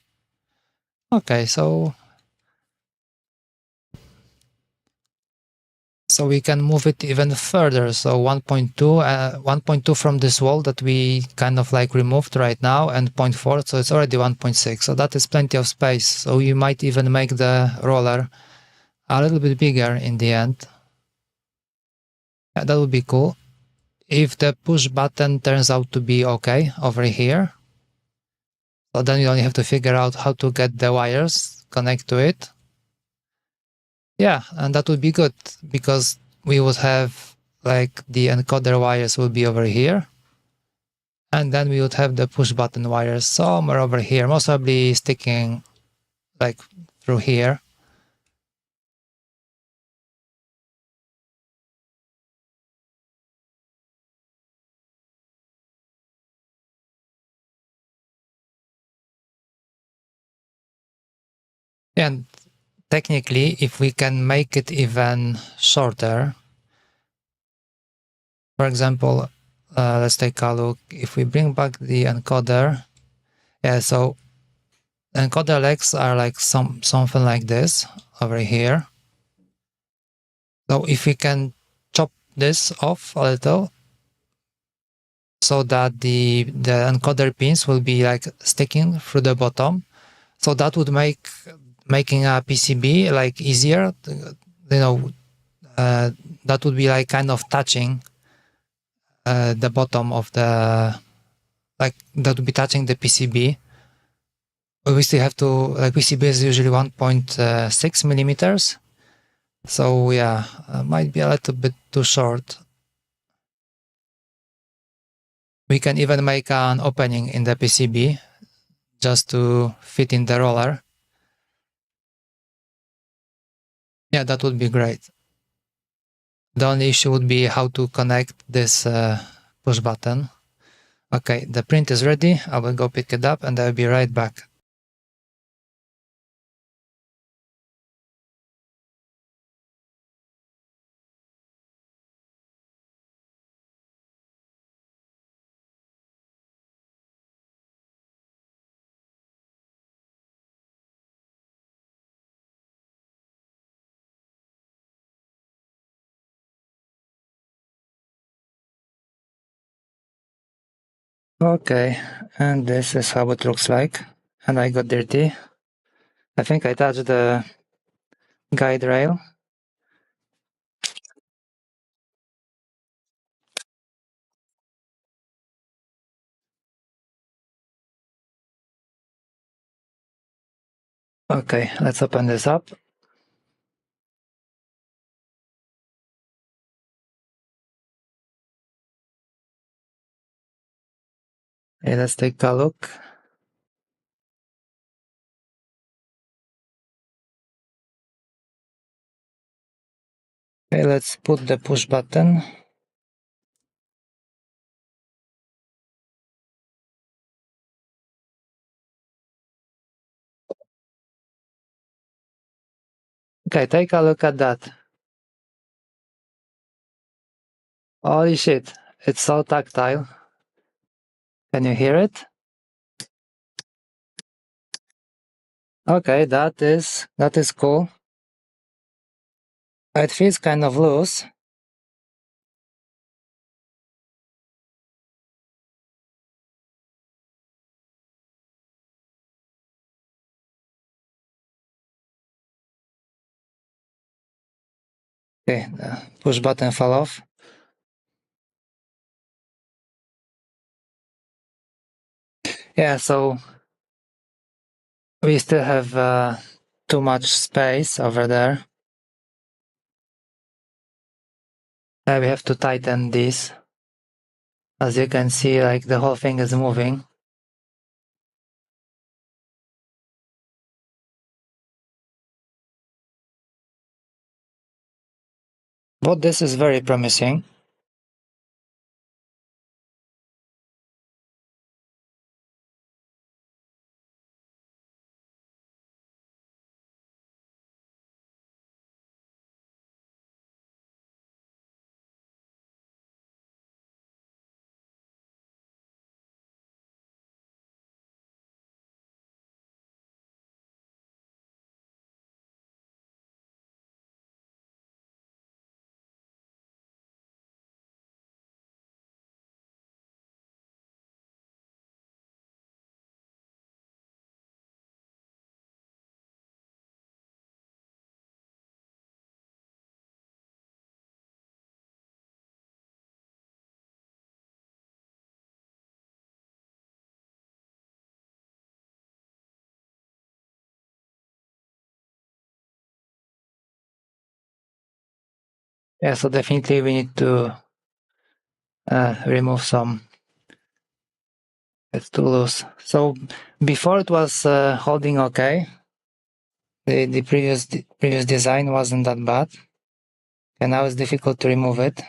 Okay, so we can move it even further. So 1.2 from this wall that we kind of like removed right now, and 0.4, so it's already 1.6. So that is plenty of space. So you might even make the roller a little bit bigger in the end. Yeah, that would be cool. If the push button turns out to be okay over here, so then you only have to figure out how to get the wires, connect to it. Yeah, and that would be good because we would have like the encoder wires will be over here. And then we would have the push button wires somewhere over here, most probably sticking like through here. And technically, if we can make it even shorter, for example, let's take a look. If we bring back the encoder, yeah, so encoder legs are like something like this over here. So if we can chop this off a little, so that the encoder pins will be like sticking through the bottom, so that would make making a PCB like easier. You know, that would be like kind of touching the bottom of the, like that would be touching the PCB. We still have to, like PCB is usually 1.6 millimeters. So yeah, might be a little bit too short. We can even make an opening in the PCB just to fit in the roller. Yeah, that would be great. The only issue would be how to connect this push button. Okay, the print is ready. I will go pick it up and I'll be right back. Okay, and this is how it looks like. And I got dirty. I think I touched the guide rail. Okay, let's open this up. Okay, let's take a look. Okay, let's put the push button. Okay, take a look at that. Holy shit, it's so tactile. Can you hear it? Okay, that is cool. It feels kind of loose. Okay, the push button fell off. Yeah, so we still have too much space over there. We have to tighten this. As you can see, like the whole thing is moving. But this is very promising. Yeah, so definitely we need to remove some. It's too loose. So before it was holding okay. The previous design wasn't that bad. And now it's difficult to remove it.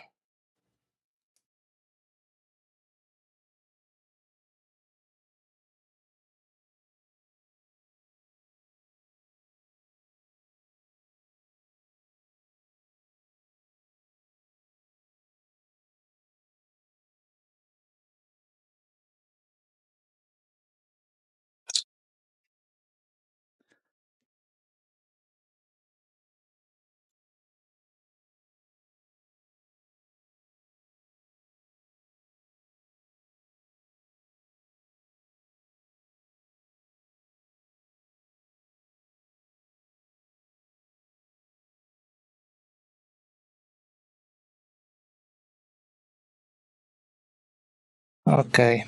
Okay.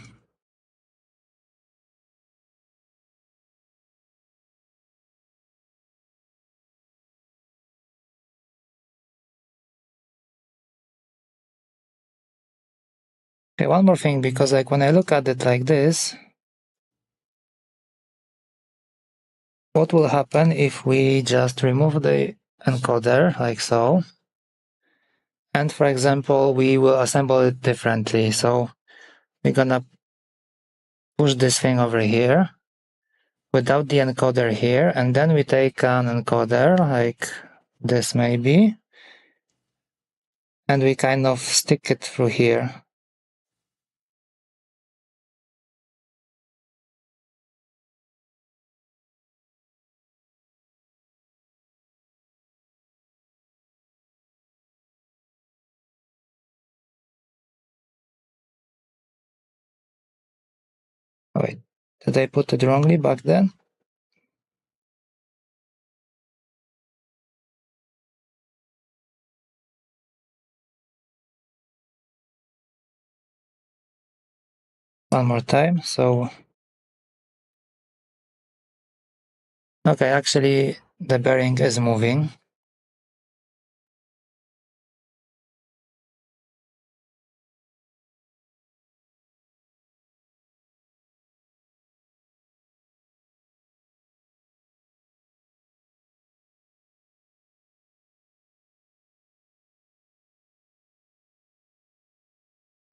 Okay, one more thing, because like when I look at it like this, what will happen if we just remove the encoder like so? And for example, we will assemble it differently. So we're gonna push this thing over here without the encoder here, and then we take an encoder like this maybe, and we kind of stick it through here. Wait, did I put it wrongly back then? One more time, so... Okay, actually the bearing is moving.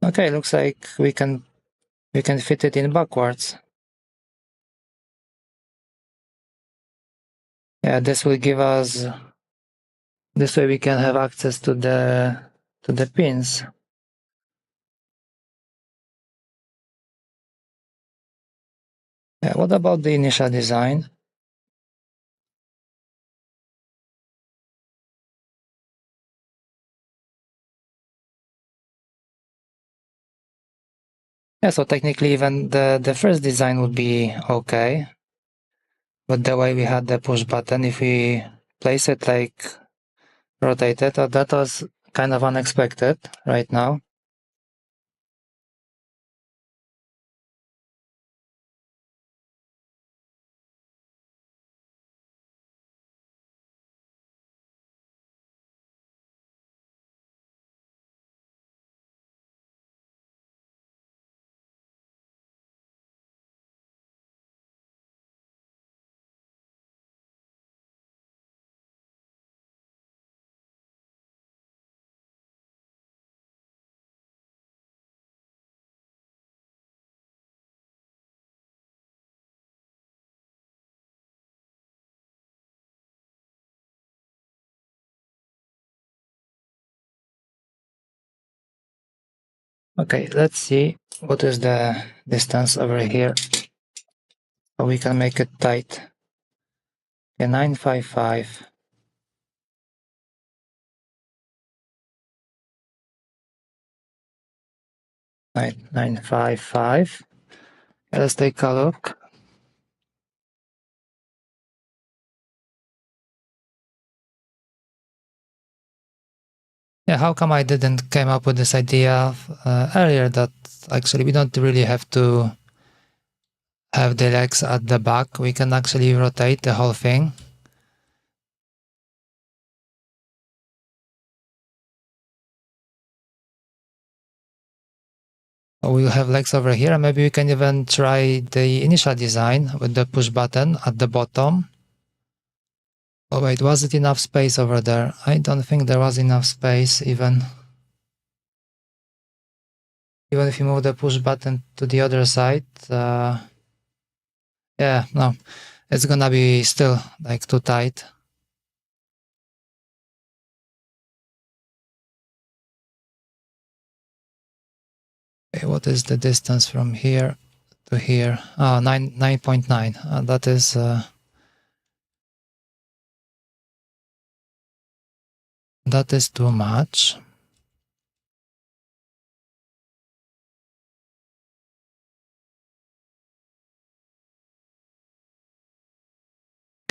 Okay, looks like we can fit it in backwards. Yeah, this will give us This way we can have access to the pins. Yeah, what about the initial design? Yeah, so technically even the first design would be okay. But the way we had the push button, if we place it like rotated, that was kind of unexpected right now. Okay, let's see what is the distance over here. So we can make it tight. Okay, 955. 955. Let's take a look. Yeah, how come I didn't came up with this idea earlier that actually we don't really have to have the legs at the back. We can actually rotate the whole thing. We'll have legs over here. Maybe we can even try the initial design with the push button at the bottom. Oh wait, was it enough space over there? I don't think there was enough space even. Even if you move the push button to the other side, yeah, no, it's gonna be still like too tight. Okay, what is the distance from here to here? Oh, 9.9. That is too much.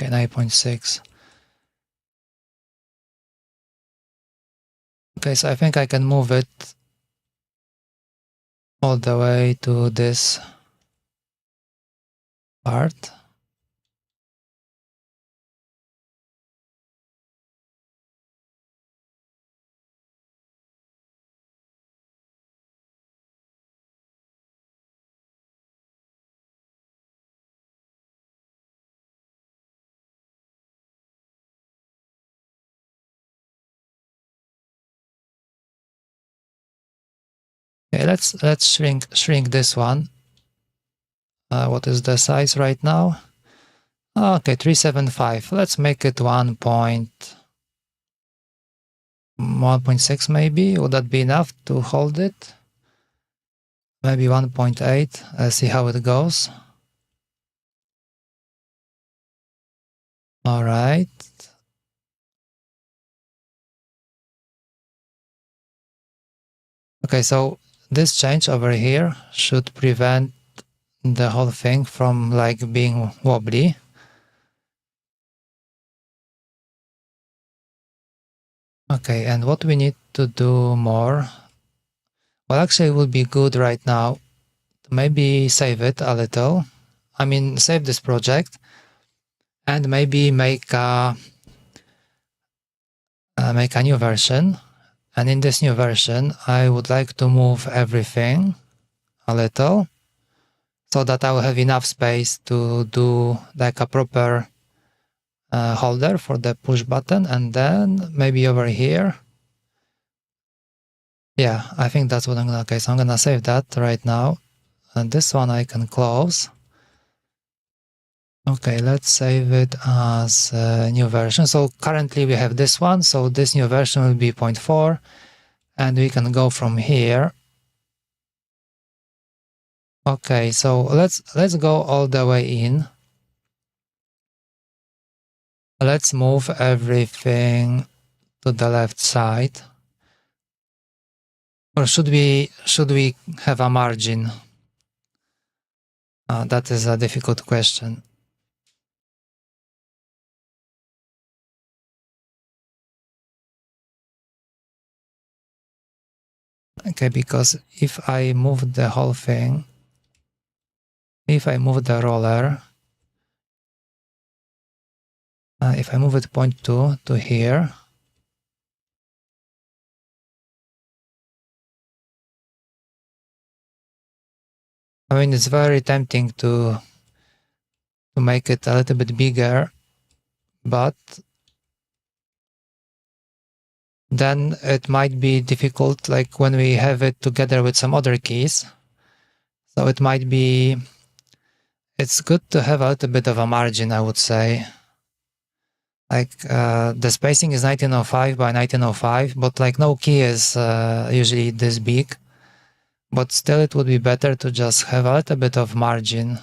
Okay, 9.6. Okay, so I think I can move it all the way to this part. Okay, let's shrink this one. What is the size right now? Okay, 375. Let's make it 1.6 maybe. Would that be enough to hold it? Maybe 1.8. Let's see how it goes. All right. Okay, so this change over here should prevent the whole thing from like being wobbly. Okay, and what we need to do more? Well, actually it would be good right now to maybe save it a little. I mean, save this project and maybe make a new version. And in this new version, I would like to move everything a little so that I will have enough space to do like a proper holder for the push button. And then maybe over here. Yeah, I think that's what I'm gonna, okay, so I'm gonna save that right now. And this one I can close. Okay, let's save it as a new version. So currently we have this one, so this new version will be 0.4, and we can go from here. Okay, so let's go all the way in. Let's move everything to the left side. Or should we have a margin? That is a difficult question. Okay, because if I move the whole thing, if I move the roller, if I move it 0.2 to here, I mean, it's very tempting to make it a little bit bigger, but then it might be difficult, like when we have it together with some other keys. So it might be, it's good to have a little bit of a margin, I would say. Like the spacing is 1905 by 1905, but like no key is usually this big. But still it would be better to just have a little bit of margin.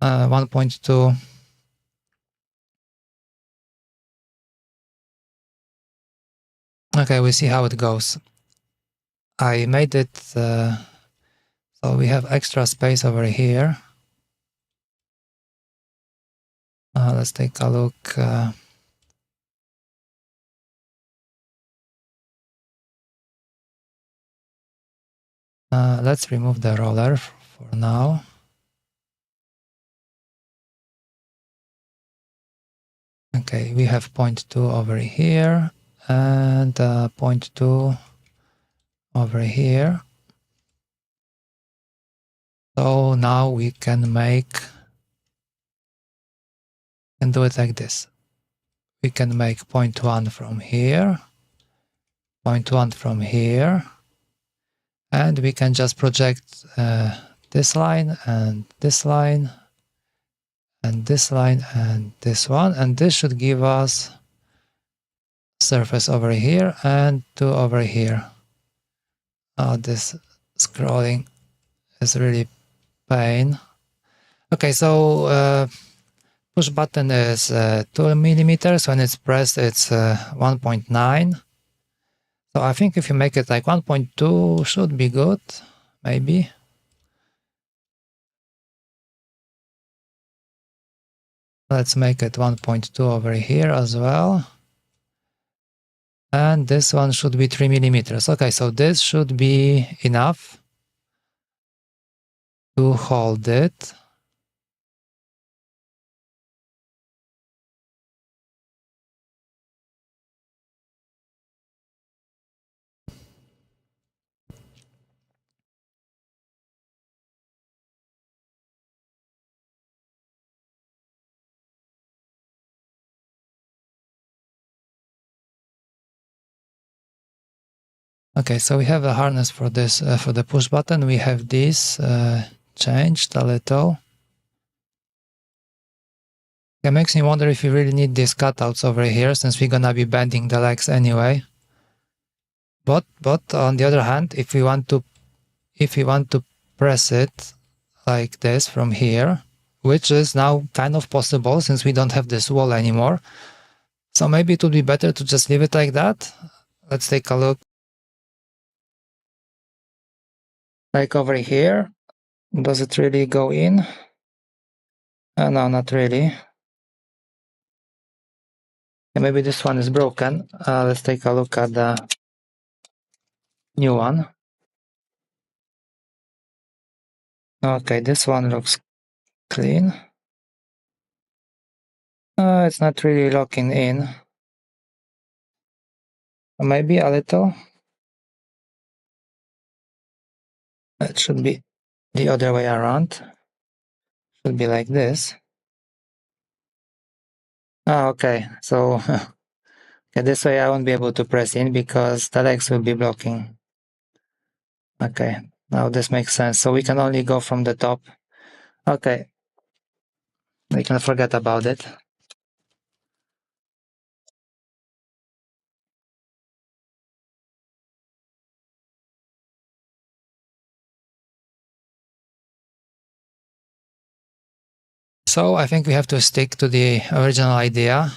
1.2. Okay, we see how it goes. I made it, so we have extra space over here. Let's take a look. Let's remove the roller for now. Okay, we have 0.2 over here and 0.2 over here. So now we can do it like this. We can make 0.1 from here, 0.1 from here, and we can just project this line and this line and this line and this one, and this should give us surface over here and 2 over here. This scrolling is really pain. Okay, so push button is 2 millimeters. When it's pressed, it's 1.9. So I think if you make it like 1.2 should be good, maybe. Let's make it 1.2 over here as well. And this one should be 3 millimeters. Okay, so this should be enough to hold it. Okay, so we have a harness for this, for the push button. We have this changed a little. It makes me wonder if we really need these cutouts over here, since we're gonna be bending the legs anyway. But on the other hand, if we want to press it like this from here, which is now kind of possible since we don't have this wall anymore, so maybe it would be better to just leave it like that. Let's take a look. Like over here, does it really go in? No, not really. And maybe this one is broken. Let's take a look at the new one. Okay, this one looks clean. It's not really locking in. Maybe a little. It should be the other way around. Should be like this. Okay, so okay, this way I won't be able to press in because the legs will be blocking. Okay, now this makes sense. So we can only go from the top. Okay, We can forget about it. So I think we have to stick to the original idea.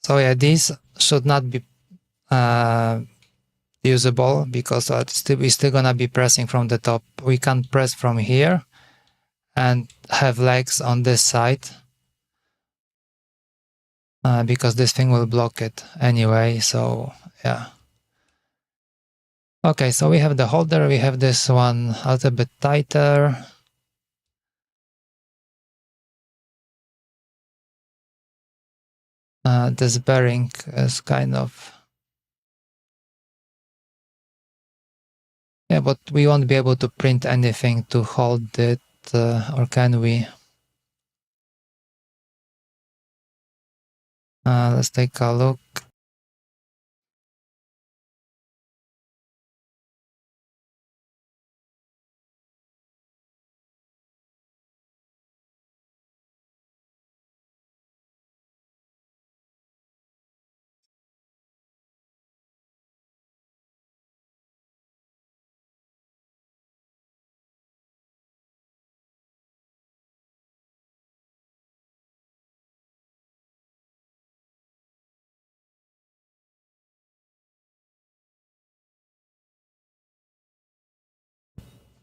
So yeah, these should not be usable because we're still gonna be pressing from the top. We can press from here and have legs on this side because this thing will block it anyway. So yeah. Okay, so we have the holder. We have this one a little bit tighter. This bearing is kind of, yeah, but we won't be able to print anything to hold it, or can we? Let's take a look.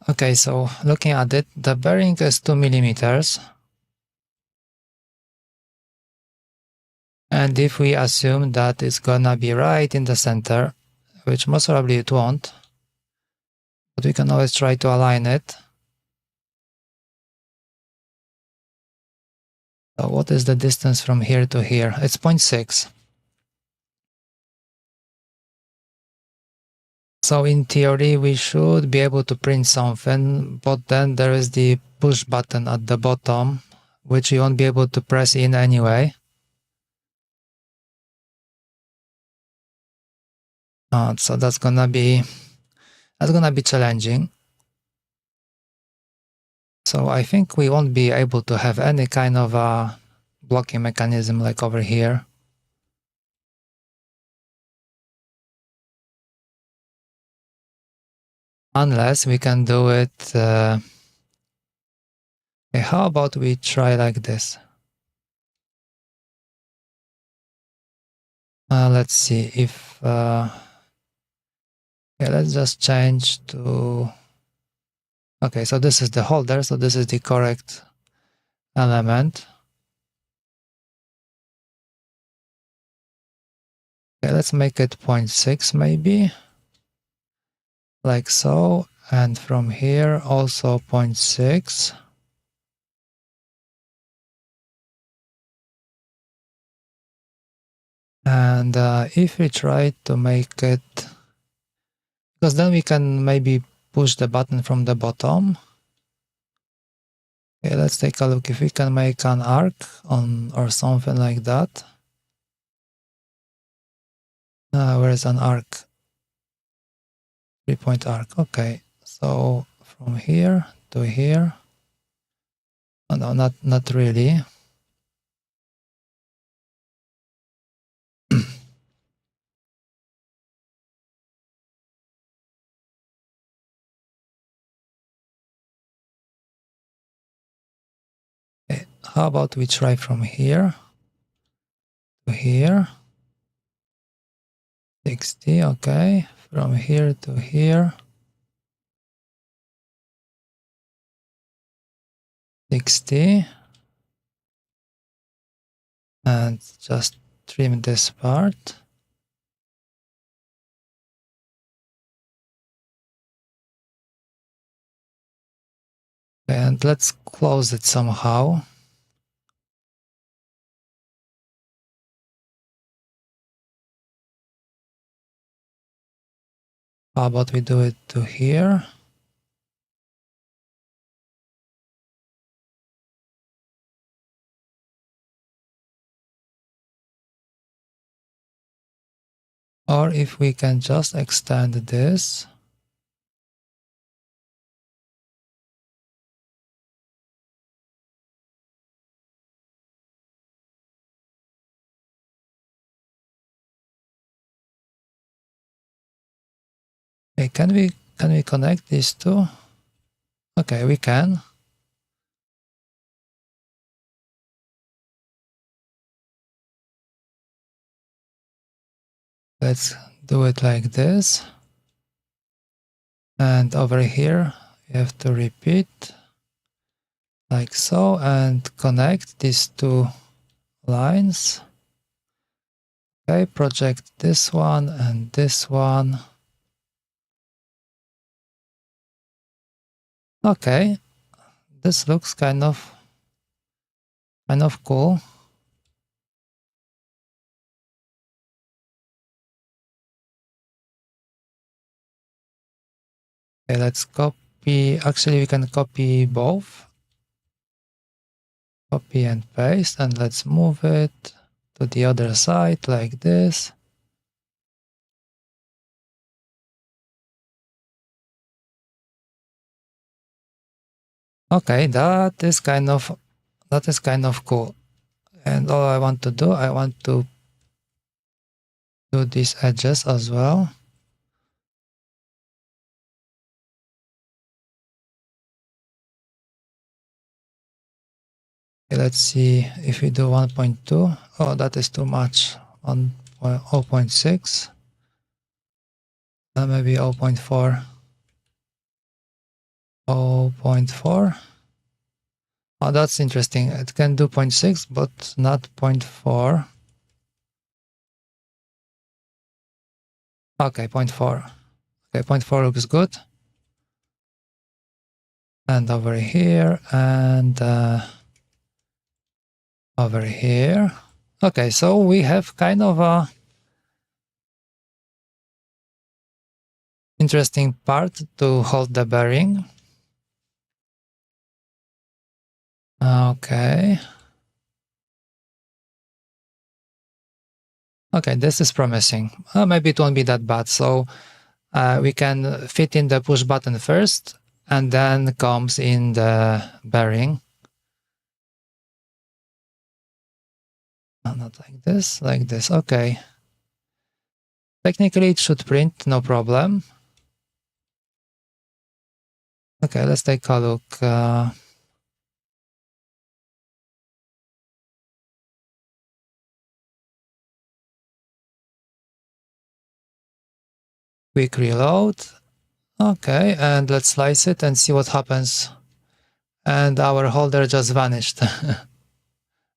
Okay, so looking at it, the bearing is 2 millimeters. And if we assume that it's gonna be right in the center, which most probably it won't, but we can always try to align it. So what is the distance from here to here? It's 0.6. So in theory, we should be able to print something, but then there is the push button at the bottom, which you won't be able to press in anyway. So that's gonna be challenging. So I think we won't be able to have any kind of a blocking mechanism like over here. Unless we can do it. Okay, how about we try like this? Let's see if. Okay, let's just change to. Okay, so this is the holder, so this is the correct element. Okay, let's make it 0.6 maybe. Like so. And from here also 0.6. And if we try to make it, because then we can maybe push the button from the bottom. Okay, let's take a look if we can make an arc on or something like that. Where is an arc? 3-point arc. Okay, so from here to here. Oh, no, not really. Okay, how about we try from here to here? 60, okay. From here to here. 60. And just trim this part. And let's close it somehow. How about we do it to here? Or if we can just extend this. Okay, can we connect these two? Okay, we can. Let's do it like this. And over here, you have to repeat like so and connect these two lines. Okay, project this one and this one. Okay, this looks kind of cool. Okay, let's copy. Actually, we can copy both. Copy and paste, and let's move it to the other side like this. Okay, that is kind of cool. And all I want to do, I want to do these edges as well. Okay, let's see if we do 1.2. Oh, that is too much. 0.6. Maybe 0.4. 0.4. Oh, that's interesting. It can do 0.6, but not 0.4. Okay, 0.4. Okay, 0.4 looks good. And over here, and over here. Okay, so we have kind of a interesting part to hold the bearing. Okay. Okay, this is promising. Maybe it won't be that bad. So we can fit in the push button first, and then comes in the bearing. Not like this, like this. Okay. Technically, it should print, no problem. Okay, let's take a look. Quick reload. Okay, and let's slice it and see what happens. And our holder just vanished.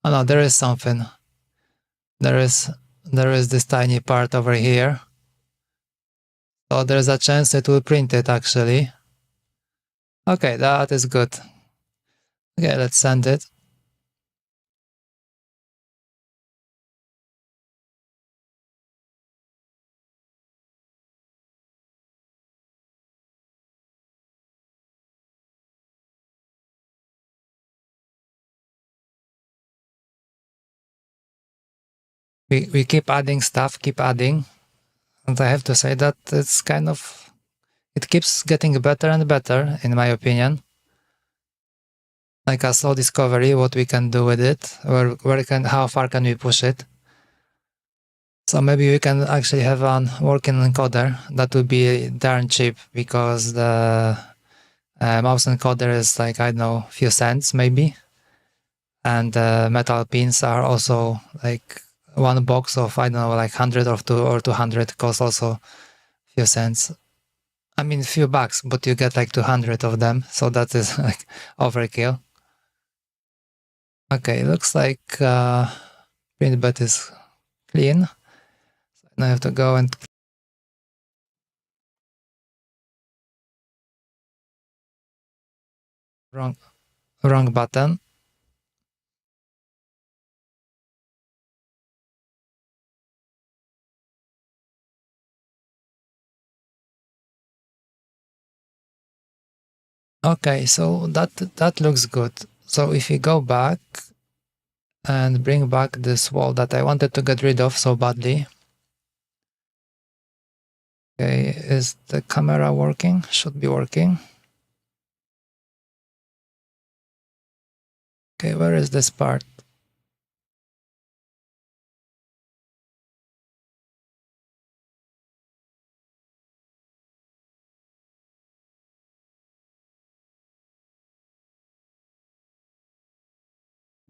Oh no, there is something. There is this tiny part over here. So there's a chance it will print it actually. Okay, that is good. Okay, let's send it. We keep adding stuff, keep adding. And I have to say that it's kind of, it keeps getting better and better, in my opinion. Like a slow discovery, what we can do with it, how far can we push it. So maybe we can actually have a working encoder that would be darn cheap, because the mouse encoder is like, I don't know, few cents maybe. And metal pins are also like one box of, I don't know, like 100 or 200 costs also few cents. I mean, few bucks, but you get like 200 of them. So that is like overkill. Okay, looks like print bed is clean. So now I have to go and wrong button. Okay, so that looks good. So if we go back and bring back this wall that I wanted to get rid of so badly. Okay, is the camera working? Should be working. Okay, where is this part?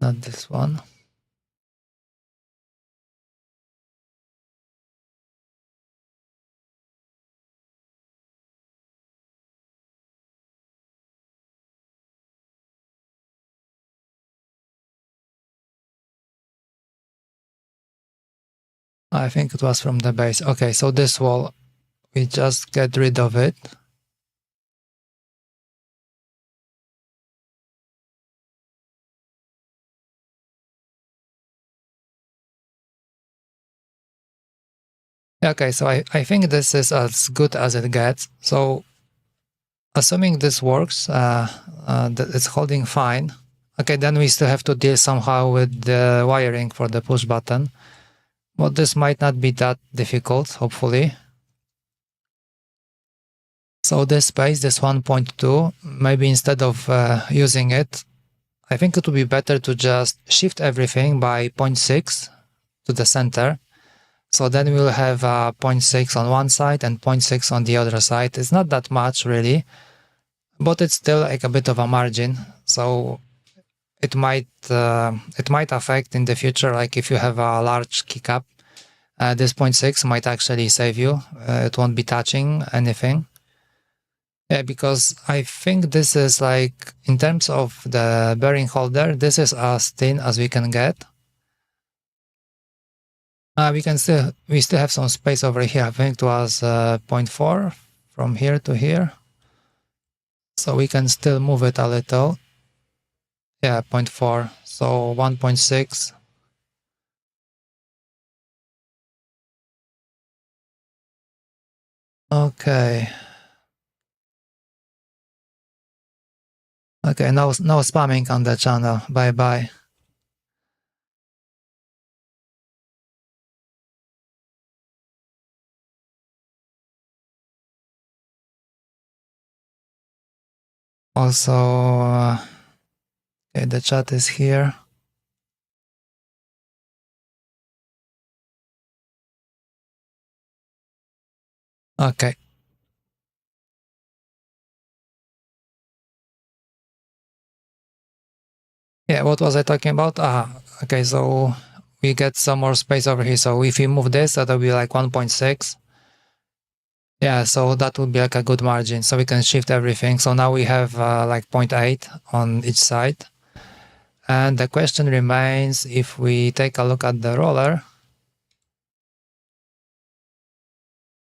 not this one. I think it was from the base. Okay, so this wall, we just get rid of it. Okay, so I think this is as good as it gets. So assuming this works, it's holding fine. Okay, then we still have to deal somehow with the wiring for the push button. But this might not be that difficult, hopefully. So this space, this 1.2, maybe instead of using it, I think it would be better to just shift everything by 0.6 to the center. So then we'll have 0.6 on one side and 0.6 on the other side. It's not that much really, but it's still like a bit of a margin. So it might affect in the future, like if you have a large kick-up, this 0.6 might actually save you. It won't be touching anything. Yeah, because I think this is like, in terms of the bearing holder, this is as thin as we can get. We still have some space over here. I think it was 0.4 from here to here. So we can still move it a little. Yeah, 0.4. So 1.6. Okay. Okay, no spamming on the channel. Bye-bye. Also, okay, the chat is here. Okay. Yeah, what was I talking about? Okay, so we get some more space over here. So if we move this, that'll be like 1.6. Yeah, so that would be like a good margin. So we can shift everything. So now we have like 0.8 on each side. And the question remains, if we take a look at the roller,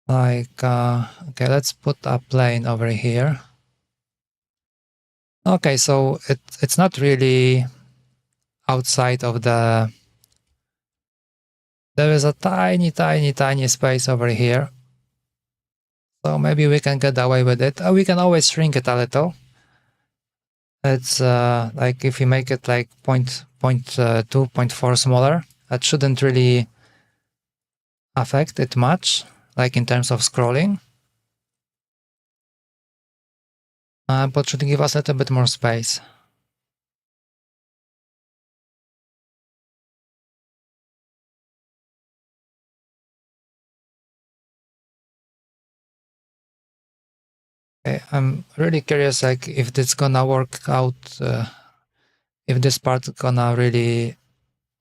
like, okay, let's put a plane over here. Okay, so it's not really outside of the, there is a tiny space over here. So maybe we can get away with it. We can always shrink it a little. It's like if we make it like 0.2, 0.4 smaller, that shouldn't really affect it much, like in terms of scrolling. But should give us a little bit more space. Okay, I'm really curious, like if it's gonna work out, if this part's gonna really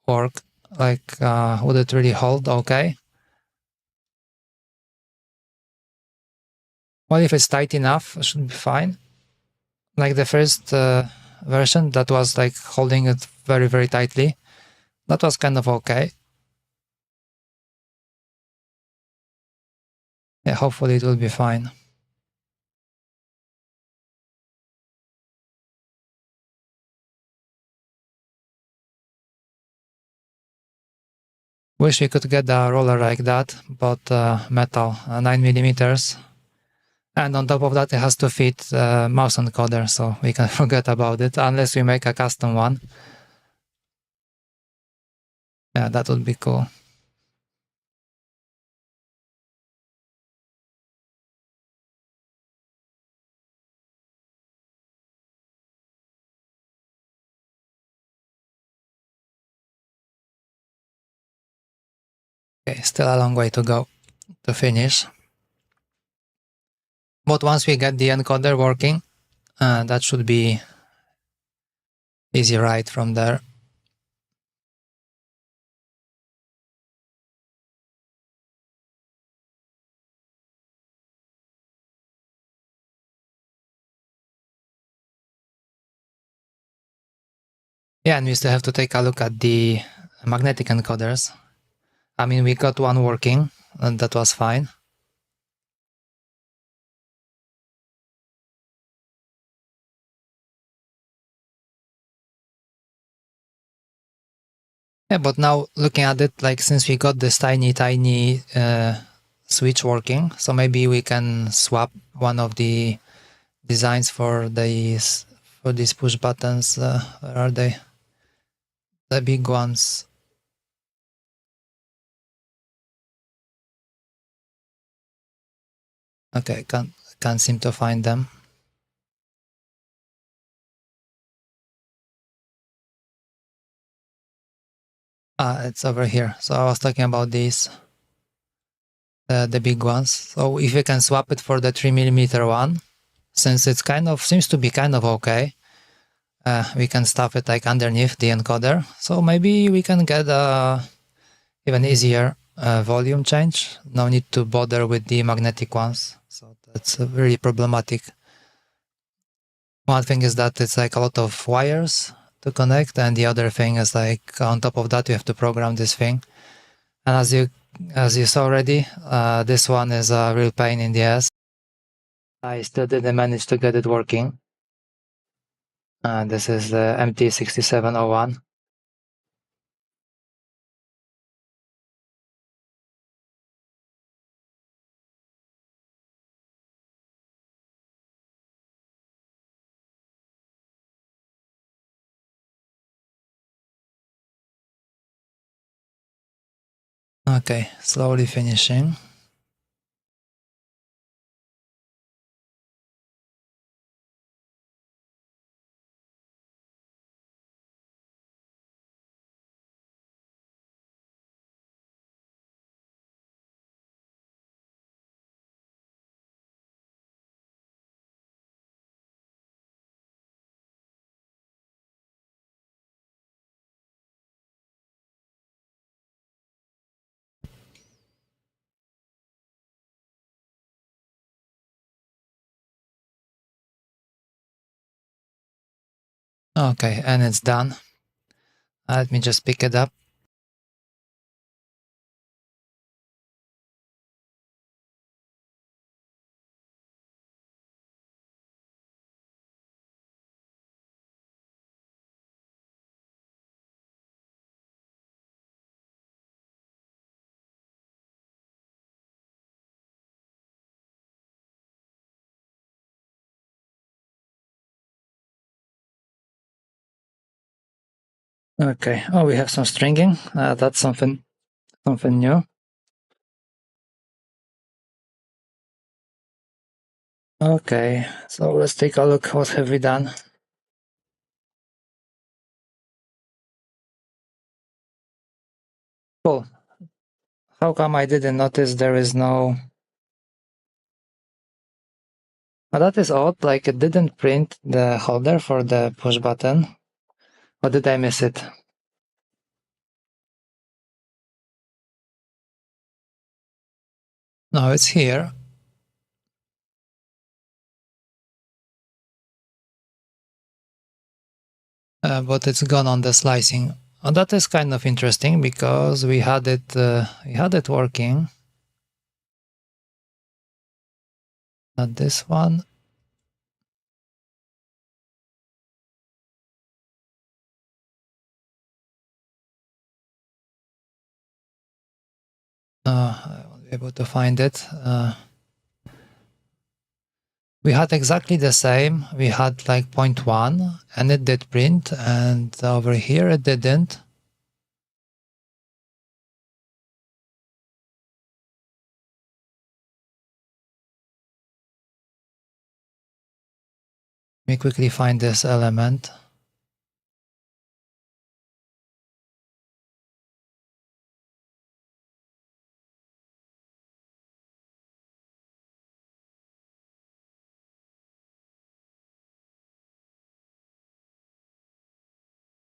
work, like would it really hold okay? Well, if it's tight enough, it should be fine. Like the first version that was like holding it very tightly, that was kind of okay. Yeah, hopefully it will be fine. Wish we could get a roller like that, but metal, 9 millimeters. And on top of that, it has to fit mouse encoder, so we can forget about it, unless we make a custom one. Yeah, that would be cool. Okay, still a long way to go to finish. But once we get the encoder working, that should be easy right from there. Yeah, and we still have to take a look at the magnetic encoders. I mean, we got one working, and that was fine. Yeah, but now looking at it, like since we got this tiny switch working, so maybe we can swap one of the designs for these push buttons. Where are they? The big ones. Okay, can't seem to find them. Ah, it's over here. So I was talking about these, the big ones. So if we can swap it for the 3mm one, since it's seems to be kind of okay, we can stuff it like underneath the encoder. So maybe we can get a even easier volume change. No need to bother with the magnetic ones. So that's really problematic. One thing is that it's like a lot of wires to connect, and the other thing is like on top of that you have to program this thing. And as you saw already, this one is a real pain in the ass. I still didn't manage to get it working. This is the MT6701. Okay, slowly finishing. Okay, and it's done. Let me just pick it up. Okay. Oh, we have some stringing. That's something new. Okay, so let's take a look. What have we done? Cool. How come I didn't notice there is no... that is odd. Like it didn't print the holder for the push button. Or did I miss it? No, it's here. But it's gone on the slicing. And that is kind of interesting because we had it working. Not this one. I won't be able to find it. We had exactly the same. We had like 0.1 and it did print, and over here it didn't. Let me quickly find this element.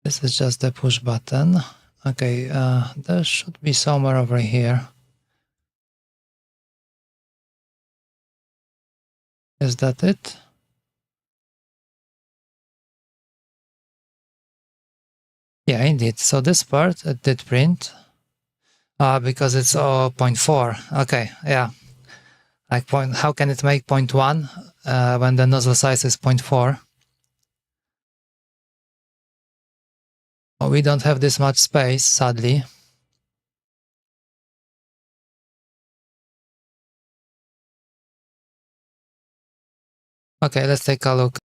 This is just the push button. Okay, there should be somewhere over here. Is that it? Yeah, indeed. So this part it did print because it's 0.4. Okay, yeah. Like how can it make 0.1 when the nozzle size is 0.4? Oh, we don't have this much space, sadly. Okay, let's take a look.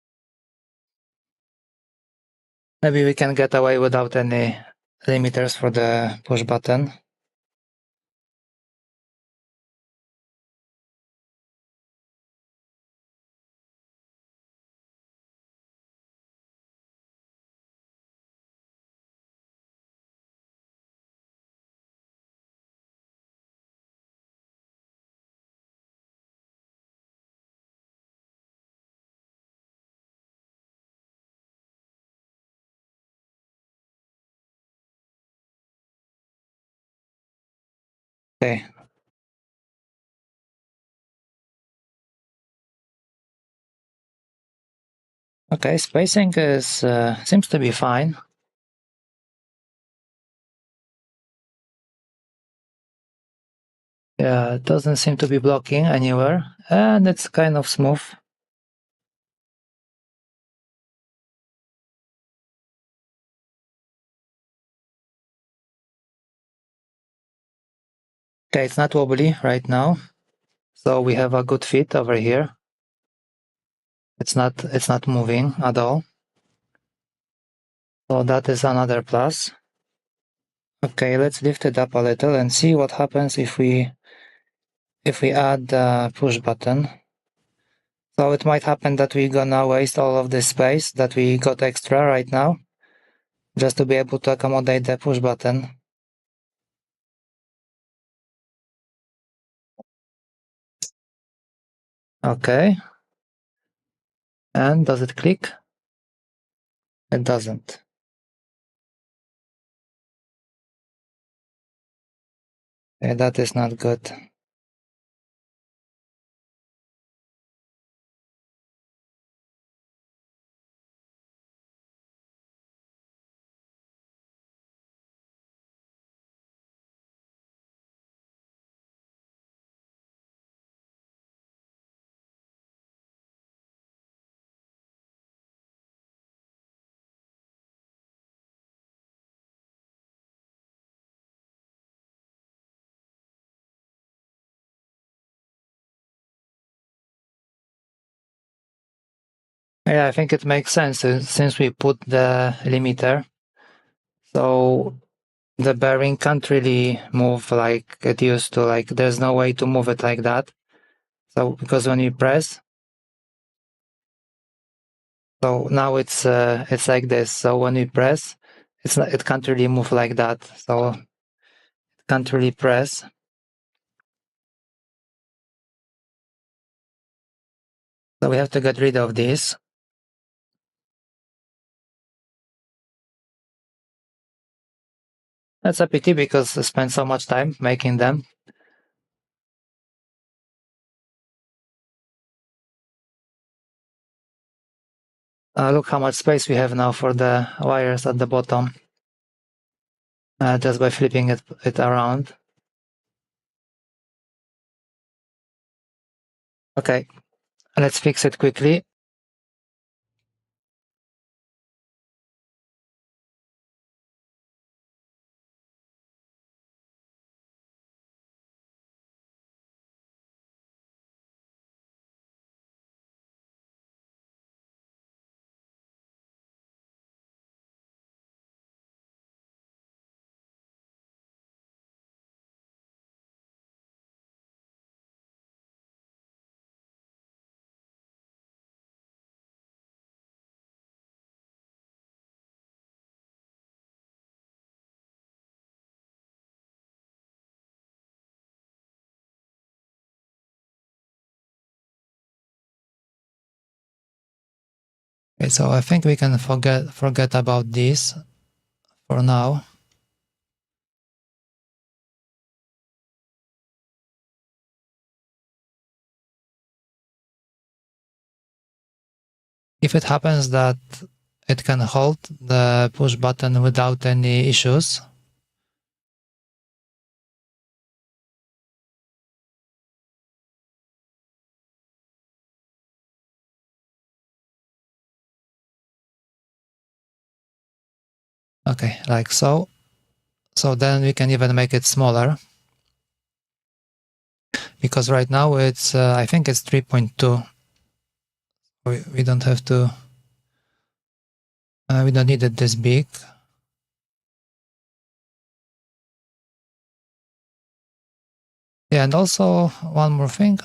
Maybe we can get away without any limiters for the push button. Okay. Okay, spacing is seems to be fine. Yeah, it doesn't seem to be blocking anywhere, and it's kind of smooth. Okay, it's not wobbly right now, so we have a good fit over here. It's not moving at all. So that is another plus. Okay, let's lift it up a little and see what happens if we add the push button. So it might happen that we're gonna waste all of this space that we got extra right now, just to be able to accommodate the push button. Okay. And does it click? It doesn't. Okay, that is not good. Yeah, I think it makes sense since we put the limiter. So the bearing can't really move like it used to. Like there's no way to move it like that. So because when you press, so now it's like this. So when we press, it can't really move like that. So it can't really press. So we have to get rid of this. That's a pity because I spent so much time making them. Look how much space we have now for the wires at the bottom. Just by flipping it around. Okay, let's fix it quickly. Okay, so I think we can forget about this for now. If it happens that it can hold the push button without any issues. Okay, like so. So then we can even make it smaller, because right now it's, I think it's 3.2. We don't have to, we don't need it this big. Yeah, and also one more thing.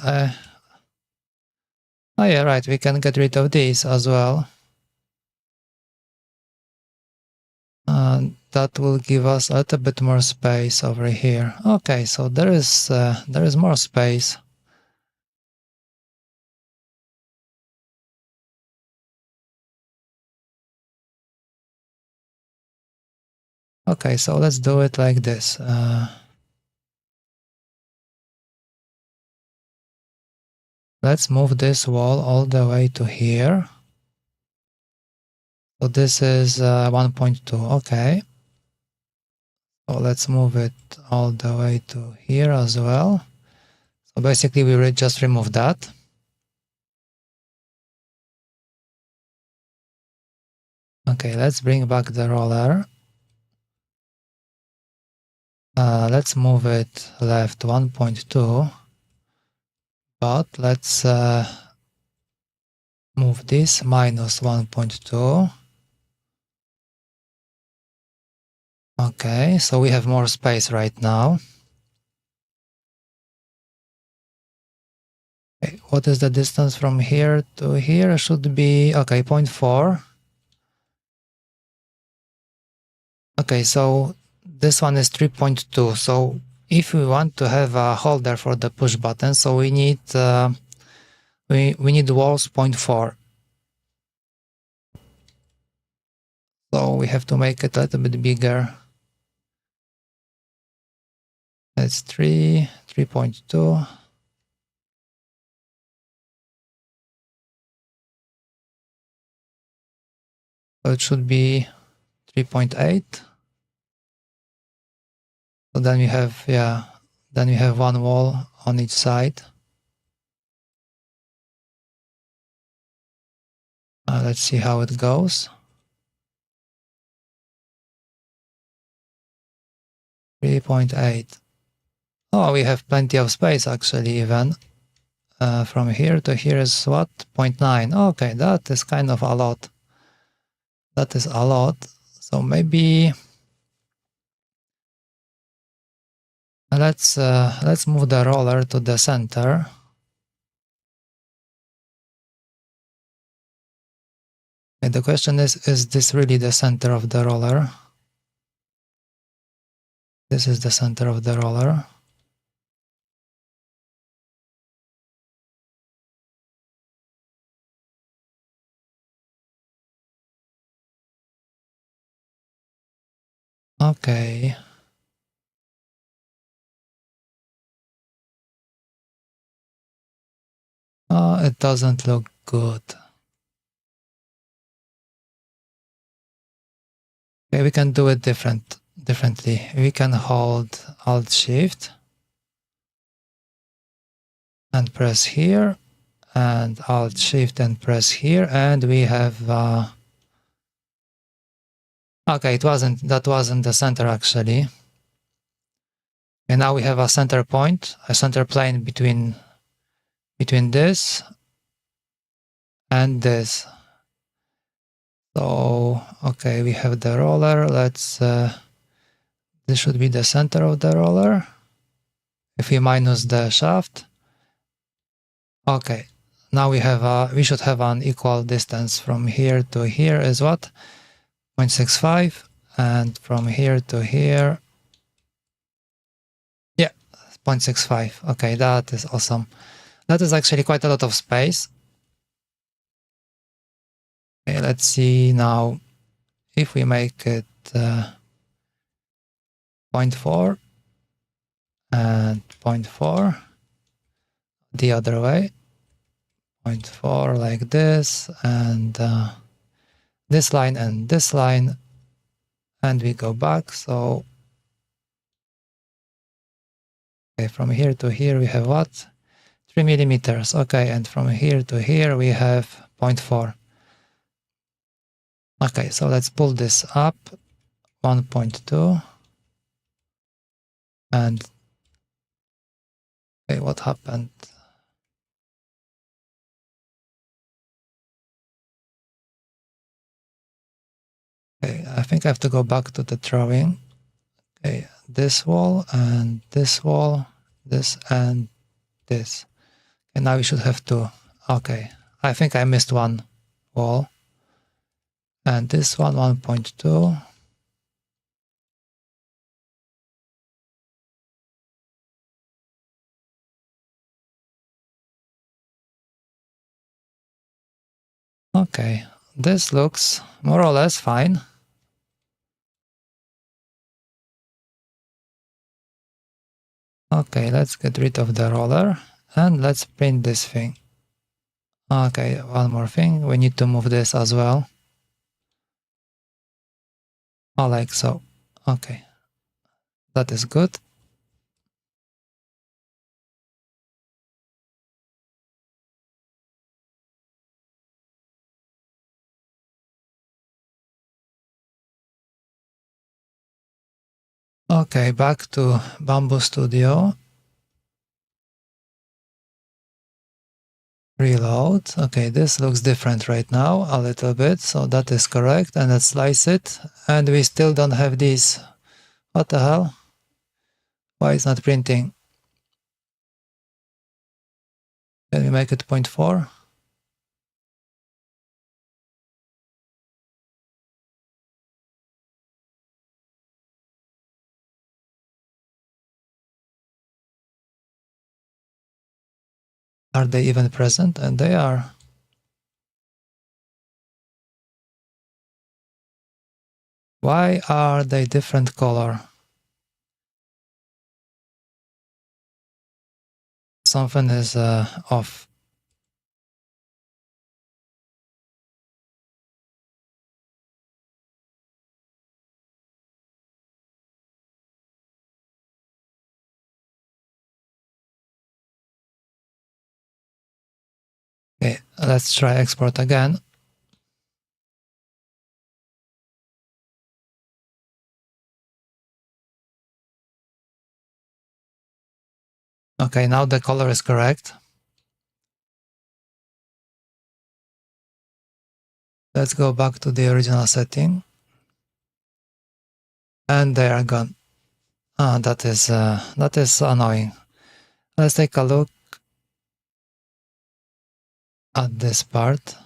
Oh yeah, right, we can get rid of these as well. That will give us a little bit more space over here. Okay, so there is more space. Okay, so let's do it like this. Let's move this wall all the way to here. So this is 1.2, okay. So let's move it all the way to here as well. So basically we just remove that. Okay, let's bring back the roller. Let's move it left 1.2, but let's move this minus 1.2. Okay, so we have more space right now. Okay, what is the distance from here to here? Should be, okay, 0.4. Okay, so this one is 3.2. So if we want to have a holder for the push button, so we need we need walls 0.4. So we have to make it a little bit bigger. It's 3.2. So it should be 3.8. So then we have, yeah, then we have one wall on each side. Let's see how it goes. 3.8. Oh, we have plenty of space actually even. From here to here is what? 0.9. Okay, that is kind of a lot. That is a lot. So maybe let's move the roller to the center. And the question is this really the center of the roller? This is the center of the roller. Okay. It doesn't look good. Okay, we can do it differently. We can hold Alt-Shift and press here, and Alt-Shift and press here, and we have okay, that wasn't the center actually. And now we have a center point, a center plane between this and this. So okay, we have the roller. Let's this should be the center of the roller. If we minus the shaft, okay, now we should have an equal distance from here to here is what? 0.65, and from here to here, yeah, 0.65. Okay, that is awesome. That is actually quite a lot of space. Okay, let's see now if we make it 0.4 and 0.4 the other way, 0.4 like this, and this line and this line, and we go back. So okay, from here to here we have what? 3 millimeters. Okay, and from here to here we have 0.4. Okay, so let's pull this up, 1.2. And okay, what happened? Okay, I think I have to go back to the drawing. Okay, this wall and this wall, this and this. And now we should have two. Okay, I think I missed one wall. And this one, 1.2. Okay, this looks more or less fine. Okay, let's get rid of the roller and let's print this thing. Okay, one more thing, we need to move this as well. Oh, like so. Okay, that is good. Okay, back to Bamboo Studio. Reload. Okay, this looks different right now a little bit, so that is correct. And let's slice it. And we still don't have these. What the hell? Why is not printing? Can we make it 0.4? Are they even present? And they are. Why are they different color? Something is off. Okay, let's try export again. Okay, now the color is correct. Let's go back to the original setting. And they are gone. Ah, that is annoying. Let's take a look at this part.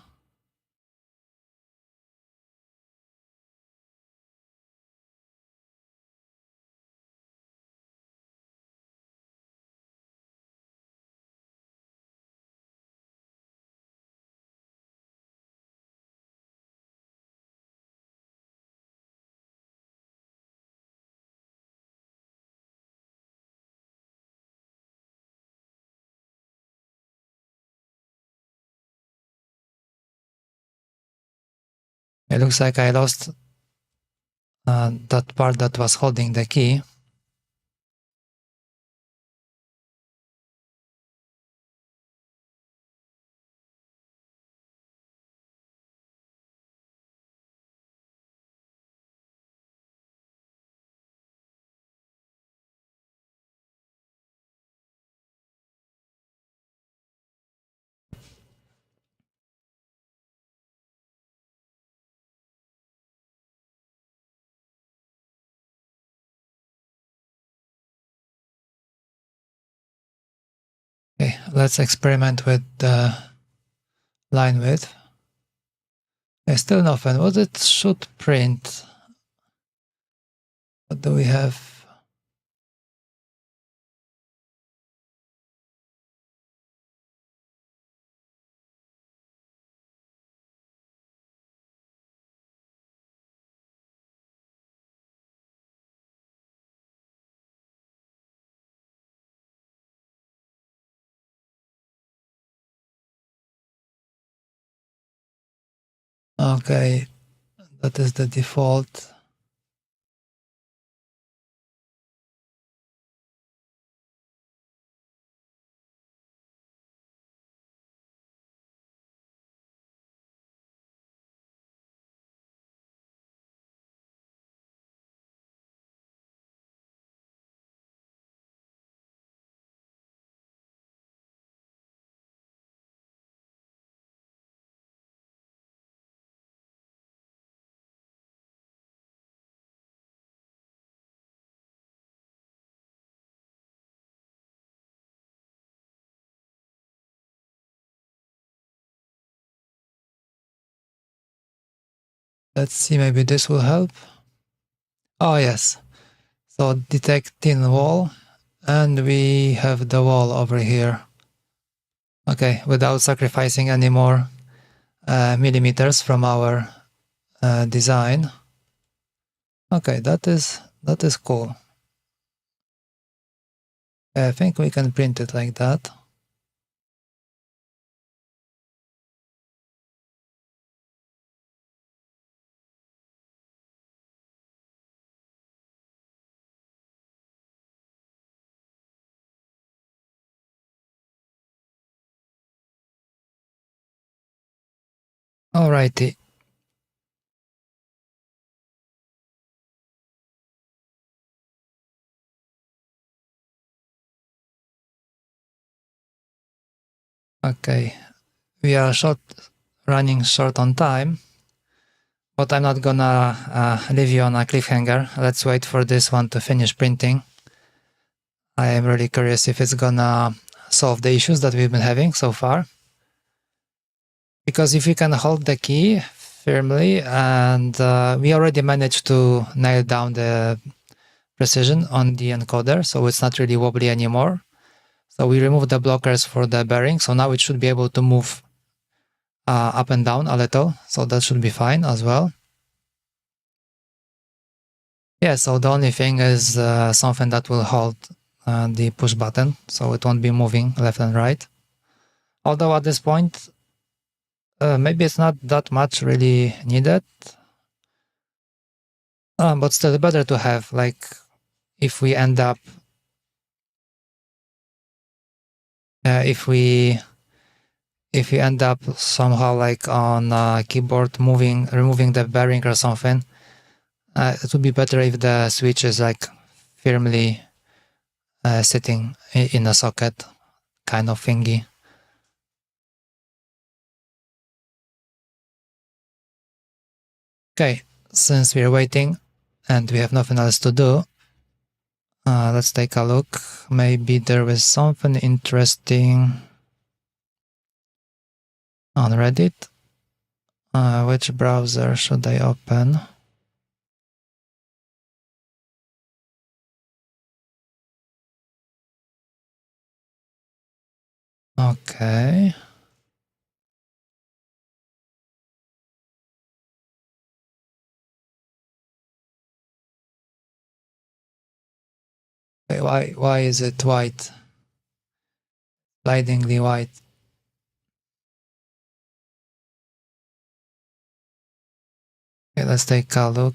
It looks like I lost that part that was holding the key. Okay, let's experiment with the line width. Okay, still nothing. What it should print? What do we have? Okay, That is the default. Let's see, maybe this will help. Oh yes, so detect thin wall, and we have the wall over here. Okay, without sacrificing any more millimeters from our design. Okay, that is cool. I think we can print it like that. Alrighty. Okay, we are running short on time, but I'm not gonna leave you on a cliffhanger. Let's wait for this one to finish printing. I am really curious if it's gonna solve the issues that we've been having so far. Because if you can hold the key firmly, and we already managed to nail down the precision on the encoder, so it's not really wobbly anymore. So we removed the blockers for the bearing, so now it should be able to move up and down a little, so that should be fine as well. Yeah, so the only thing is something that will hold the push button, so it won't be moving left and right. Although at this point, maybe it's not that much really needed, but still better to have, like, if we end up if we end up somehow like on keyboard removing the bearing or something, it would be better if the switch is like firmly sitting in a socket kind of thingy. Okay, since we're waiting and we have nothing else to do, let's take a look. Maybe there was something interesting on Reddit. Which browser should I open? Okay. Why is it white? Blindingly white. Okay, let's take a look.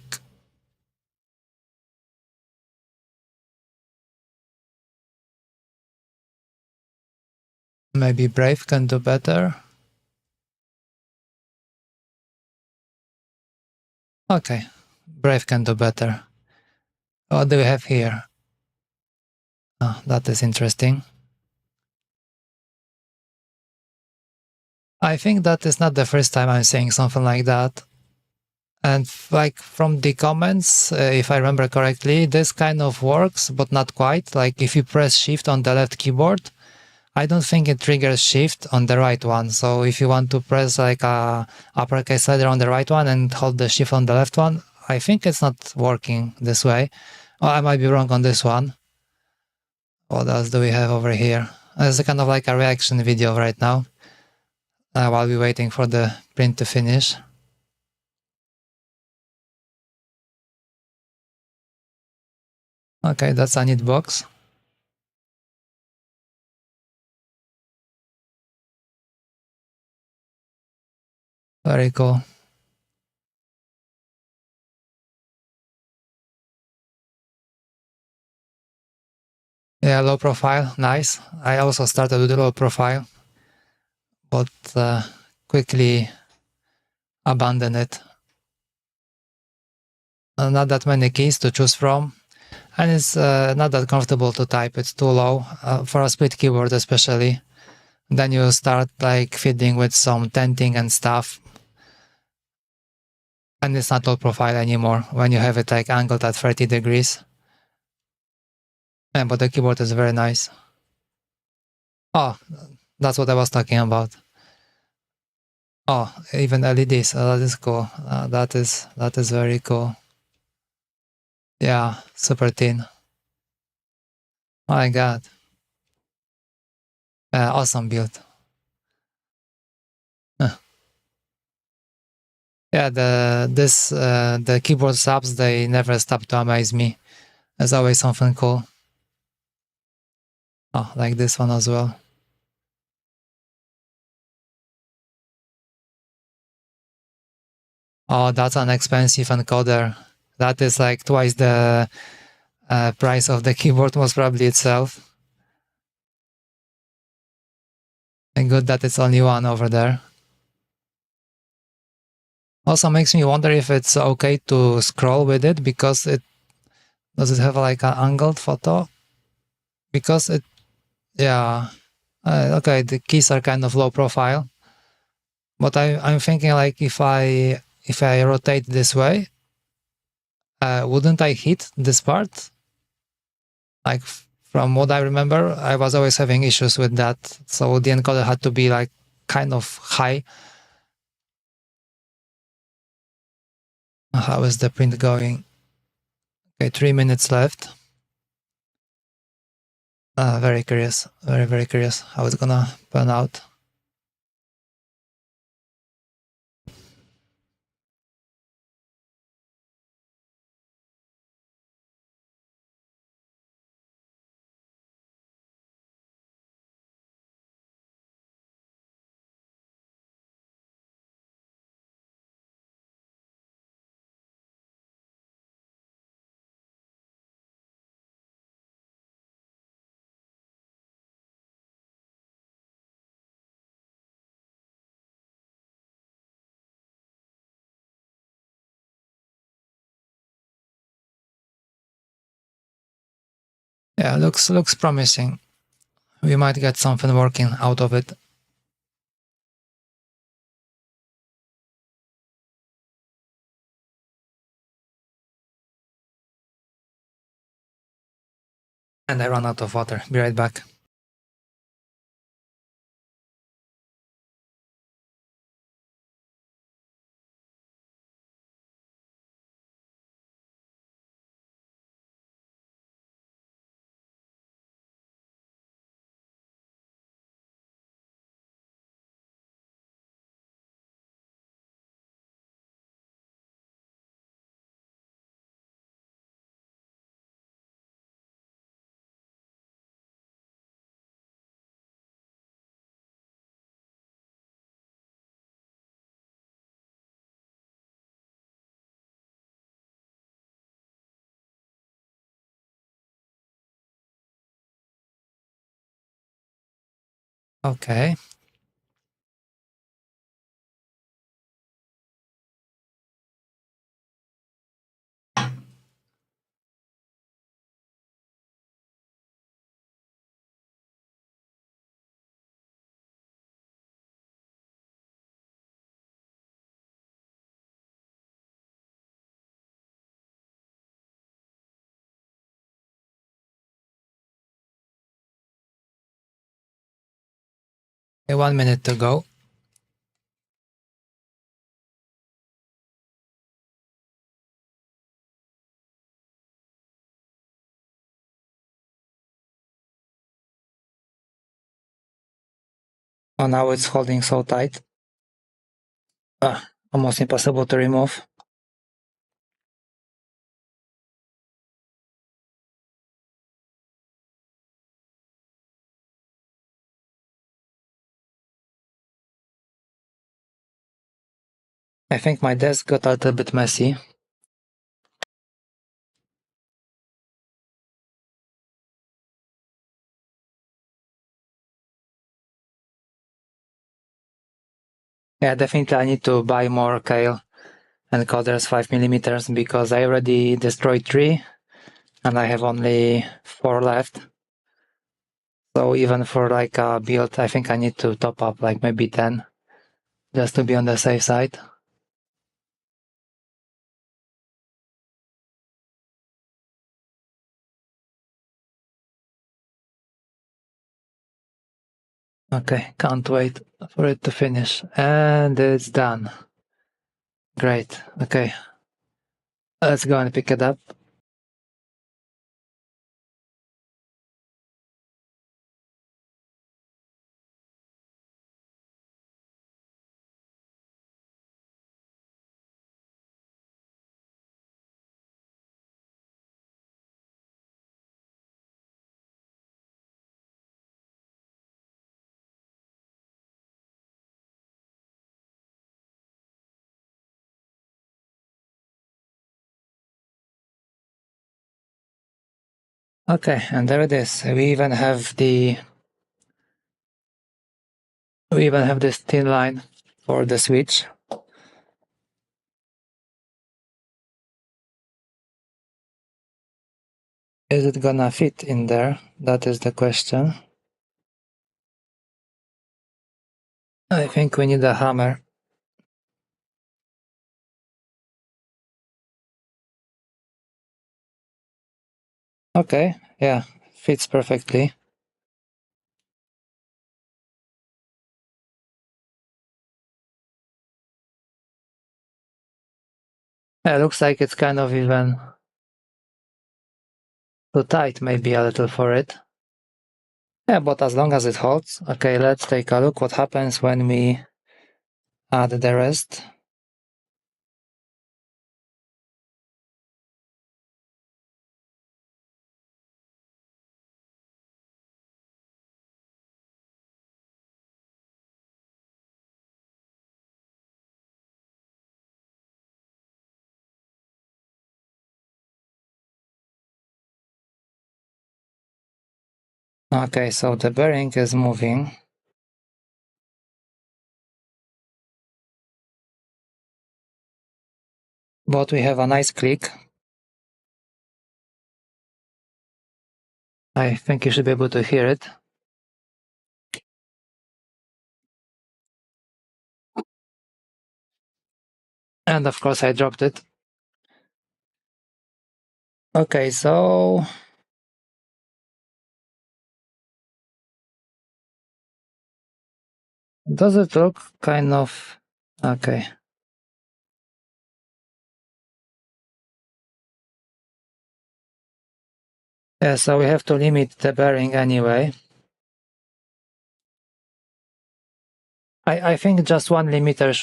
Maybe Brave can do better. Okay, Brave can do better. What do we have here? Oh, that is interesting. I think that is not the first time I'm saying something like that. And like from the comments, if I remember correctly, this kind of works, but not quite. Like if you press Shift on the left keyboard, I don't think it triggers Shift on the right one. So if you want to press like a uppercase letter on the right one and hold the Shift on the left one, I think it's not working this way. Oh, I might be wrong on this one. What else do we have over here? It's kind of like a reaction video right now, while we're waiting for the print to finish. Okay, that's a neat box. Very cool. Yeah, low profile, nice. I also started with low profile, but quickly abandoned it. Not that many keys to choose from, and it's not that comfortable to type. It's too low for a split keyboard, especially. Then you start like fiddling with some tenting and stuff, and it's not low profile anymore when you have it like angled at 30 degrees. But the keyboard is very nice. Oh, that's what I was talking about. Oh, even LEDs. That is cool. That is very cool. Yeah, super thin. Oh my god. Awesome build. Yeah, the keyboard subs, they never stop to amaze me. There's always something cool. Oh, like this one as well. Oh, that's an expensive encoder. That is like twice the price of the keyboard most probably itself. And good that it's only one over there. Also makes me wonder if it's okay to scroll with it, because it does it have like an angled photo? Because it, yeah, okay, the keys are kind of low profile, but I'm thinking like if I rotate this way, wouldn't I hit this part? Like from what I remember, I was always having issues with that, so the encoder had to be like kind of high. How is the print going? Okay, 3 minutes left. Very curious, very curious how it's gonna pan out. Yeah, looks promising. We might get something working out of it. And I run out of water. Be right back. Okay. Okay, 1 minute to go. Oh, now it's holding so tight. Almost impossible to remove. I think my desk got a little bit messy. Yeah, definitely I need to buy more Kale encoders 5mm because I already destroyed 3 and I have only 4 left. So even for like a build, I think I need to top up like maybe 10 just to be on the safe side. Okay, can't wait for it to finish. And it's done. Great. Okay. Let's go and pick it up. Okay, and there it is. We even have this thin line for the switch. Is it gonna fit in there? That is the question. I think we need a hammer. Okay, yeah, fits perfectly. Yeah, looks like it's kind of even too tight, maybe a little for it. Yeah, but as long as it holds. Okay, let's take a look what happens when we add the rest. Okay, so the bearing is moving. But we have a nice click. I think you should be able to hear it. And of course I dropped it. Okay, so does it look kind of okay? Yeah, so we have to limit the bearing anyway. I think just 1 limiter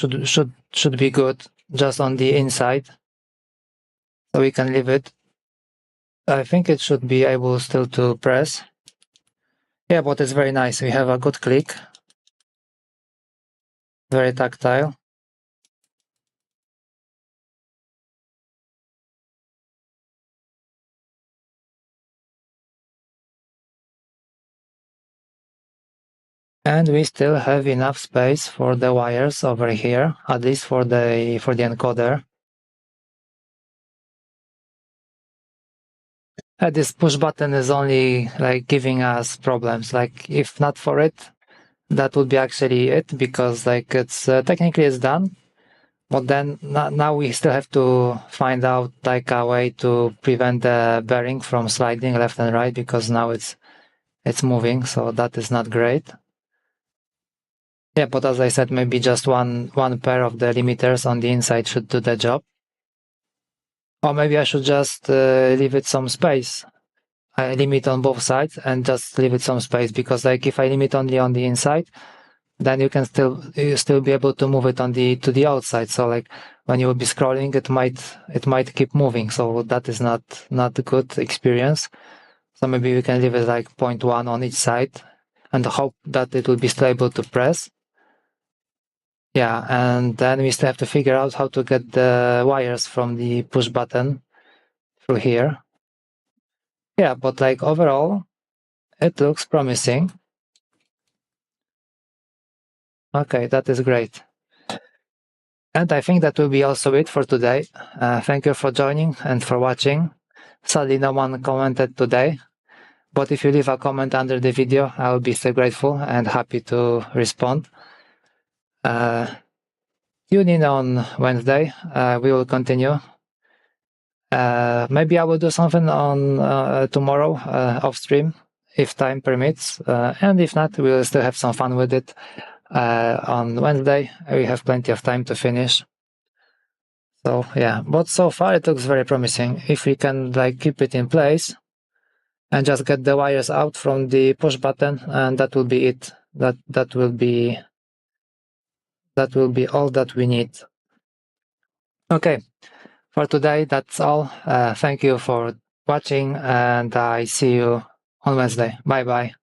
should be good, just on the inside. So we can leave it. I think it should be able still to press. Yeah, but it's very nice. We have a good click. Very tactile. And we still have enough space for the wires over here, at least for the encoder. This push button is only like giving us problems. Like if not for it, that would be actually it, because like it's technically it's done, but then now we still have to find out like a way to prevent the bearing from sliding left and right, because now it's moving, so that is not great. Yeah, but as I said, maybe just one pair of the limiters on the inside should do the job. Or maybe I should just leave it some space. I limit on both sides and just leave it some space, because like if I limit only on the inside, then you can still be able to move it on to the outside. So like when you will be scrolling, it might keep moving. So that is not a good experience. So maybe we can leave it like 0.1 on each side and hope that it will be still able to press. Yeah, and then we still have to figure out how to get the wires from the push button through here. Yeah, but like overall, it looks promising. Okay, that is great. And I think that will be also it for today. Thank you for joining and for watching. Sadly, no one commented today, but if you leave a comment under the video, I will be so grateful and happy to respond. Tune in on Wednesday. We will continue. Maybe I will do something on tomorrow off stream if time permits, and if not, we will still have some fun with it. On Wednesday, we have plenty of time to finish. So yeah, but so far it looks very promising. If we can like keep it in place and just get the wires out from the push button, and that will be it. That will be all that we need. Okay, for today that's all. Thank you for watching, and I see you on Wednesday. Bye bye.